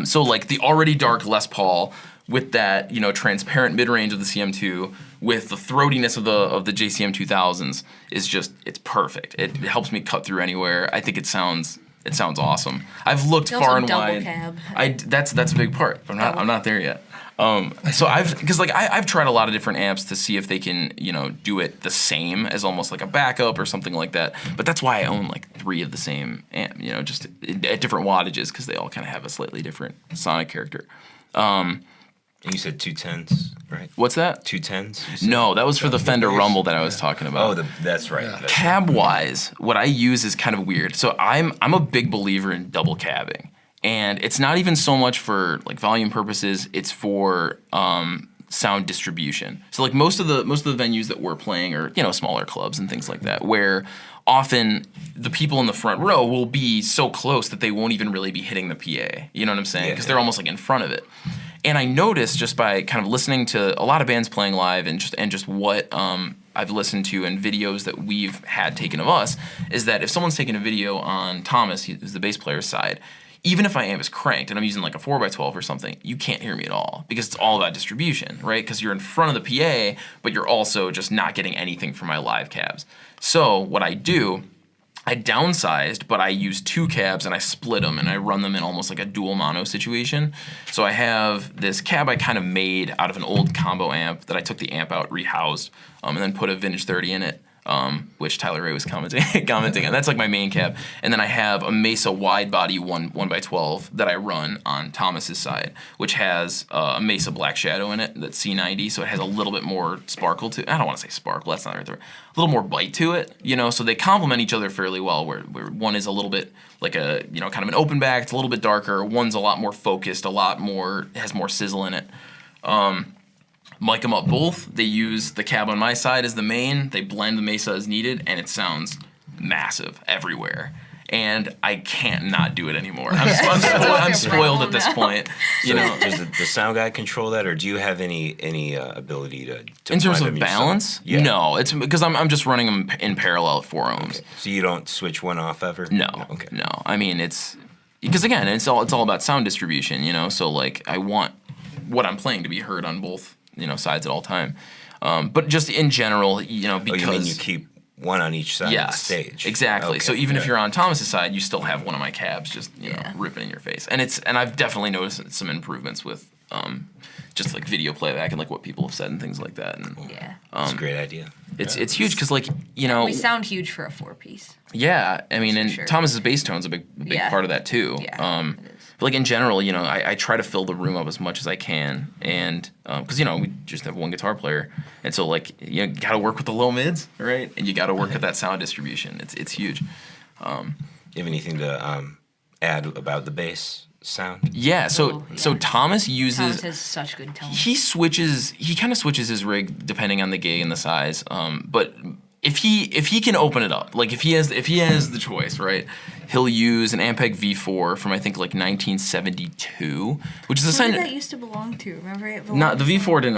So like the already dark Les Paul with that, transparent mid-range of the CM2 with the throatiness of the JCM 2000s is just, it's perfect. It helps me cut through anywhere. I think it sounds awesome. I've looked far and wide. Cab. That's a big part. I'm not there yet. So I've tried a lot of different amps to see if they can do it the same as almost like a backup or something like that. But that's why I own like 3 of the same amp, just at different wattages because they all kind of have a slightly different sonic character. You said 210s, right? What's that? 210s? No, that was for the Fender Rumble that I was talking about. Oh, that's right. Yeah. Cab-wise, what I use is kind of weird. So I'm a big believer in double cabbing. And it's not even so much for like volume purposes, it's for sound distribution. So like most of the venues that we're playing are, smaller clubs and things like that, where often the people in the front row will be so close that they won't even really be hitting the PA. You know what I'm saying? Because they're almost like in front of it. And I noticed just by kind of listening to a lot of bands playing live and just what I've listened to and videos that we've had taken of us, is that if someone's taking a video on Thomas, who's the bass player's side, even if my amp is cranked and I'm using like a 4x12 or something, you can't hear me at all because it's all about distribution, right? Because you're in front of the PA, but you're also just not getting anything from my live cabs. So what I do, I downsized, but I use 2 cabs and I split them and I run them in almost like a dual mono situation. So I have this cab I kind of made out of an old combo amp that I took the amp out, rehoused, and then put a Vintage 30 in it. Which Tyler Ray was commenting on. That's like my main cab. And then I have a Mesa wide body 1x12 that I run on Thomas's side, which has a Mesa Black Shadow in it that's C90, so it has a little bit more sparkle to it. I don't want to say sparkle, that's not right there. A little more bite to it, so they complement each other fairly well, where one is a little bit like a, kind of an open back, it's a little bit darker, one's a lot more focused, has more sizzle in it. Mic them up both. They use the cab on my side as the main. They blend the Mesa as needed, and it sounds massive everywhere. and I can't not do it anymore. I'm spoiled at this point. You know, does the sound guy control that, or do you have any ability to in terms of balance? Yeah. No, it's because I'm just running them in parallel at 4 ohms. Okay. So you don't switch one off ever? No. Okay. No. I mean, it's because again, it's all about sound distribution. You know, so like I want what I'm playing to be heard on both sides at all time. But just in general, because you mean you keep one on each side of the stage? Exactly. Okay, so even if you're on Thomas's side, you still have one of my cabs just ripping in your face. And I've definitely noticed some improvements with just like video playback and like what people have said and things like that. And it's a great idea. It's huge because like we sound huge for a 4-piece. Yeah, I mean, and Thomas's bass tone's a big part of that too. Yeah, but like in general, I try to fill the room up as much as I can, and because we just have one guitar player, and so like you got to work with the low mids, right? And you got to work with that sound distribution. It's huge. You have anything to add about the bass sound? Yeah, so Thomas Thomas has such good tone. He kind of switches his rig depending on the gig and the size. But if he can open it up, like if he has the choice, right? He'll use an Ampeg V4 from I think like 1972, which is a sign. Who did that used to belong to? Remember it? Not the V4 didn't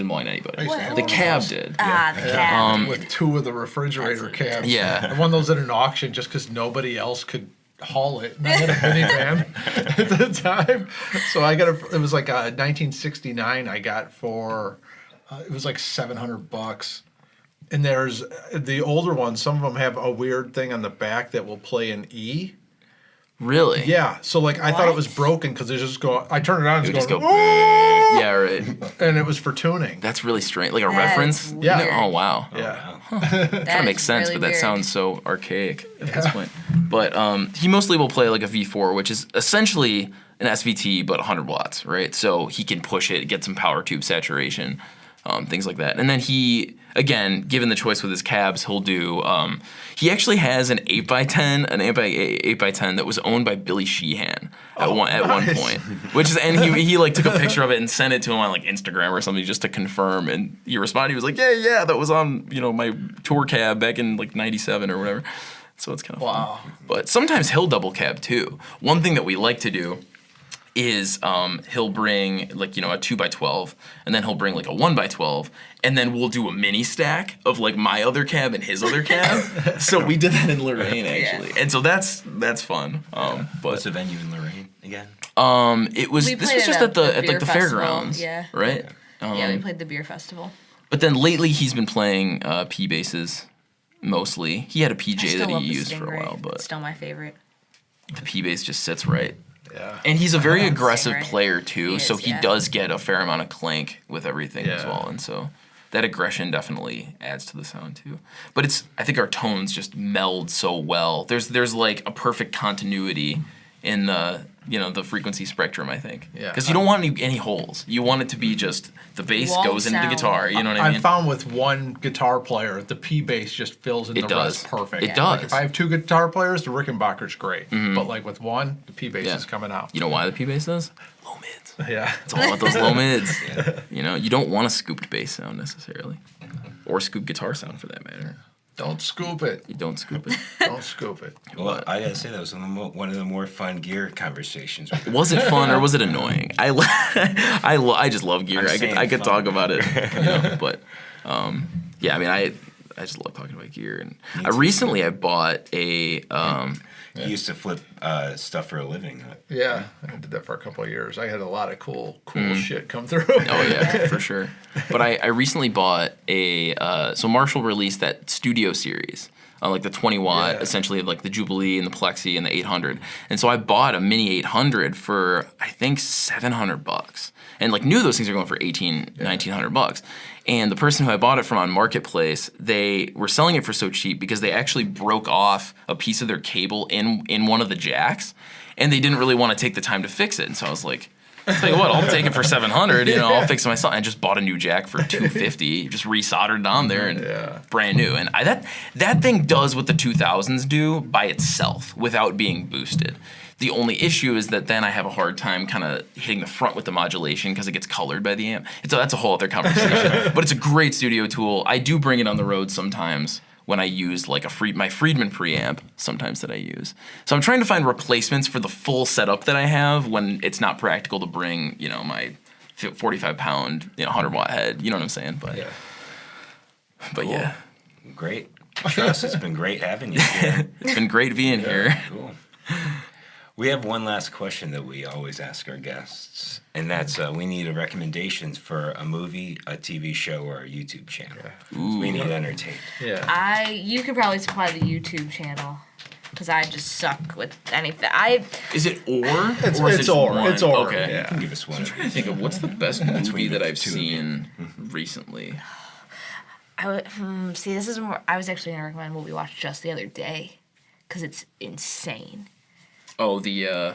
belong to anybody. The cab did. The cab. With 2 of the refrigerator cabs. Yeah. I won those at an auction just because nobody else could haul it. And I had a minivan at the time, so I got it was like a 1969. I got for it was like $700. And there's the older ones. Some of them have a weird thing on the back that will play an E. Really? Yeah. So like I thought it was broken because it just go. I turn it on, and it's going. Yeah, right. And it was for tuning. That's really strange. Like a reference. Yeah. Oh wow. Yeah. Kind of makes sense, really but that weird. sounds so archaic at this point. But he mostly will play like a V4, which is essentially an SVT but 100 watts, right? So he can push it, get some power tube saturation, things like that. And then he, again, given the choice with his cabs, he'll do. He actually has an 8x10, an Ampeg 8x10 that was owned by Billy Sheehan at one point, which is, and he like took a picture of it and sent it to him on like Instagram or something just to confirm. And he responded, he was like, yeah, that was on my tour cab back in like '97 or whatever. So it's kind of fun. But sometimes he'll double cab too. One thing that we like to do is he'll bring like a 2x12, and then he'll bring like a 1x12, and then we'll do a mini stack of like my other cab and his other cab. So we did that in Lorraine actually, and so that's fun. But what's the venue in Lorraine again? This was just at the fairgrounds, right? We played the beer festival. But then lately he's been playing P basses mostly. He had a PJ that he used for a while, but it's still my favorite. The P bass just sits right. Yeah. And he's a very aggressive player too, so he does get a fair amount of clank with everything as well, and so that aggression definitely adds to the sound too. But I think our tones just meld so well. There's like a perfect continuity in the the frequency spectrum, I think. Yeah. Because you don't want any holes. You want it to be just the bass goes into the guitar. You know what I mean? I found with one guitar player, the P bass just fills in the rest perfect. It does. Like if I have 2 guitar players, the Rickenbacker's great. Mm-hmm. But like with one, the P bass is coming out. You know why the P bass does? Low mids. Yeah. It's all about those low mids. You don't want a scooped bass sound necessarily, or scooped guitar sound for that matter. Don't scoop it. You don't scoop it. Don't scoop it. Well, I gotta say that was one of the more fun gear conversations. Was it fun or was it annoying? I just love gear. I could talk about it, but yeah. I mean, I just love talking about gear. And I bought a. You used to flip stuff for a living. Huh? Yeah, I did that for a couple of years. I had a lot of cool shit come through. Oh yeah, for sure. But I recently bought so Marshall released that Studio series, like the 20 watt, essentially like the Jubilee and the Plexi and the 800. And so I bought a mini 800 for I think $700, and like knew those things are going for $1,900. And the person who I bought it from on Marketplace, they were selling it for so cheap because they actually broke off a piece of their cable in one of the jacks, and they didn't really want to take the time to fix it. And so I was like, I'll tell you what, I'll take it for $700. I'll fix it myself. I just bought a new jack for $250, just resoldered it on there, and brand new. And that thing does what the 2000s do by itself without being boosted. The only issue is that then I have a hard time kind of hitting the front with the modulation because it gets colored by the amp. That's a whole other conversation. But it's a great studio tool. I do bring it on the road sometimes when I use like my Friedman preamp sometimes that I use. So I'm trying to find replacements for the full setup that I have when it's not practical to bring, my 45-pound, 100-watt head. You know what I'm saying? But Cool. yeah. Great. Truss, it's been great having you here. It's been great being here. Cool. We have one last question that we always ask our guests, and that's we need recommendations for a movie, a TV show, or a YouTube channel. So we need entertained. Yeah. You could probably supply the YouTube channel because I just suck with anything. Is it or? It's or is it or. one? It's or. Okay. Yeah. Give us one. I'm trying to think of what's the best movie that I've seen recently. See, this is more. I was actually gonna recommend what we watched just the other day because it's insane. Oh, the yeah,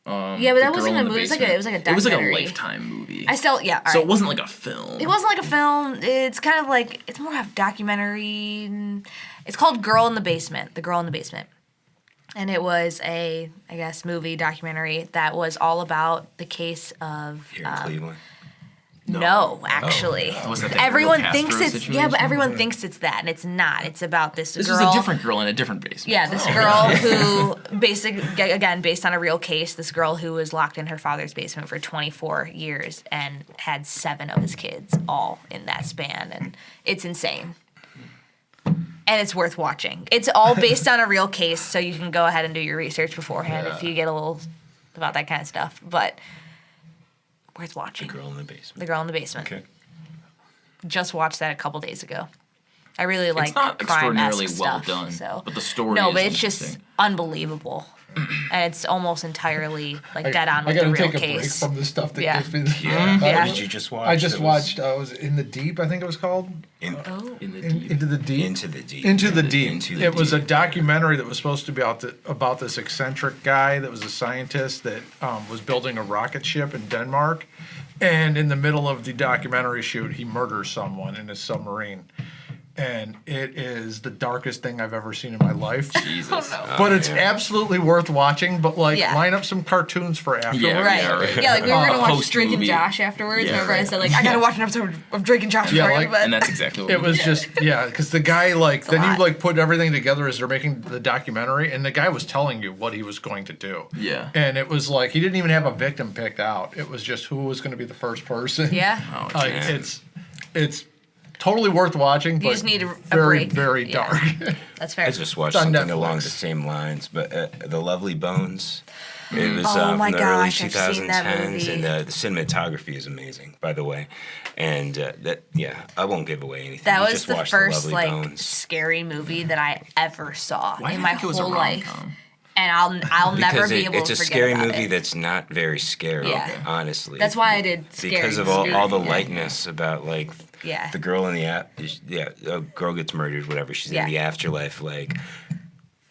but that wasn't a movie. It was like a documentary. It was like a Lifetime movie. So it wasn't like a film. It wasn't like a film. It's kind of like it's more of a documentary. It's called Girl in the Basement. The Girl in the Basement, and it was a movie documentary that was all about the case of Here in Cleveland. No, actually. Was that the everyone Fidel thinks Castro it's situation? but everyone thinks it's that, and it's not. It's about this girl. This was a different girl in a different basement. Yeah, this girl who again based on a real case, this girl who was locked in her father's basement for 24 years and had 7 of his kids all in that span, and it's insane. And it's worth watching. It's all based on a real case, so you can go ahead and do your research beforehand if you get a little about that kind of stuff, but worth watching. The Girl in the Basement. The Girl in the Basement. Okay. Just watched that a couple days ago. I really like It's not crime-esque extraordinarily well stuff, done, so. but the story No, is but it's just interesting. unbelievable. And it's almost entirely like dead on I with the gotta real take a break case. from the stuff that Yeah. gives me. Yeah. Yeah. What did you just watch? I just It was watched. Was In the Deep. I think it was called. In the deep. Into the Deep. Into the Deep. Into the Deep. Into the It was a Deep. documentary that was supposed to be about this eccentric guy that was a scientist that was building a rocket ship in Denmark, and in the middle of the documentary shoot, he murders someone in a submarine. And it is the darkest thing I've ever seen in my life. Jesus. But it's absolutely worth watching. But Yeah. line up some cartoons for afterwards. Yeah, Right. Yeah, right. Yeah, like we were gonna watch post Drake and movie. Josh afterwards. Yeah, Remember I right. said I gotta watch an episode of Drake and Josh Yeah, for you, like- but And that's exactly what It we was did. just because the guy then lot. you put everything together as they're making the documentary, and the guy was telling you what he was going to do. Yeah. And it was like he didn't even have a victim picked out. It was just who was going to be the first person. yeah. Oh, Like man. it's totally worth watching. But just need a very break. very Yeah. dark. That's fair. I just watched It's on something Netflix. along the same lines, but The Lovely Bones. It was Oh my from the early gosh, I've seen that 2010s, movie. and the cinematography is amazing, by the way. And I won't give away anything. That You was just the watch first Lovely Bones. scary movie that I ever saw Why do in you my think it was a whole life. rom-com? And I'll never Because be able it's to a forget scary about movie it. that's not very scary, Yeah. honestly. That's why I did scary. Because of all the yeah. lightness about like Yeah. the girl in the a girl gets murdered, whatever. She's Yeah. in the afterlife, like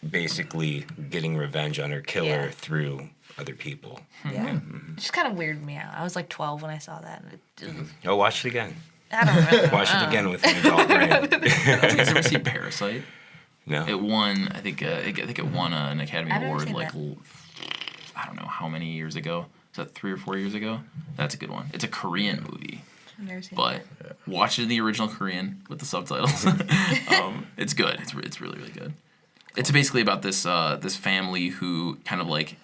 basically getting revenge on her killer Yeah. through other people. Yeah. It just kind of weirded me out. I was like 12 when I saw that. And it, Oh, watch it again. I don't remember. Watch it again with an adult brain. Did you guys ever see Parasite? No. It won. I think it won an Academy I've never Award seen like that. I don't know how many years ago. Is that 3 or 4 years ago? That's a good one. It's a Korean movie, I've never seen but watch it in the original Korean with the subtitles. It's good. It's really really good. It's basically about this this family who kind of like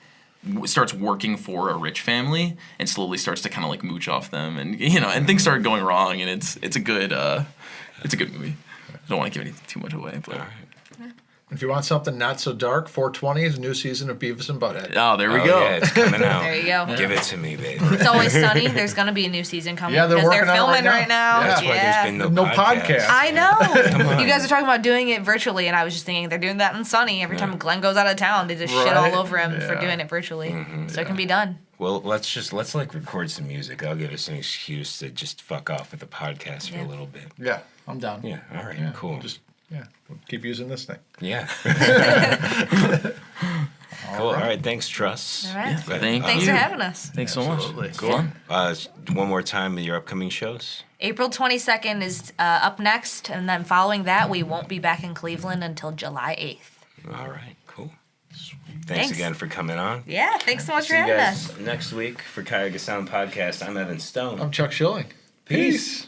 starts working for a rich family and slowly starts to kind of like mooch off them, and and things start going wrong, and it's a good movie. I don't want to give anything too much away, but. All right. If you want something not so dark, 420 is a new season of Beavis and Butthead. Oh, there we Oh, go. yeah, it's coming out. There you go. Give it to me, baby. It's Always Sunny. There's going to be a new season coming Yeah, they're because they're working on it filming right now. right now. That's why there's been No podcast. I know. on. You guys are talking about doing it virtually, and I was just thinking they're doing that in Sunny. Every time Glenn goes out of town, they just shit Right. all over him for Yeah. doing it virtually. So it can be done. Well, let's like record some music. I'll give us an excuse to just fuck off with the podcast for a little bit. Yeah, I'm down. Yeah. All right. Yeah, Cool. We'll keep using this thing. Yeah. Cool. All right. Thanks, Truss. All right. Thank Thanks you. for having us. Thanks so much. Absolutely. It's Cool. fun. One more time, your upcoming shows. April 22nd is up next, and then following that, we won't be back in Cleveland until July 8th. All right. Cool. Thanks Thanks. again for coming on. Yeah, thanks so much See for you having guys us. next week for Cuyahoga Sound Podcast. I'm Evan Stone. I'm Chuck Schilling. Peace. Peace.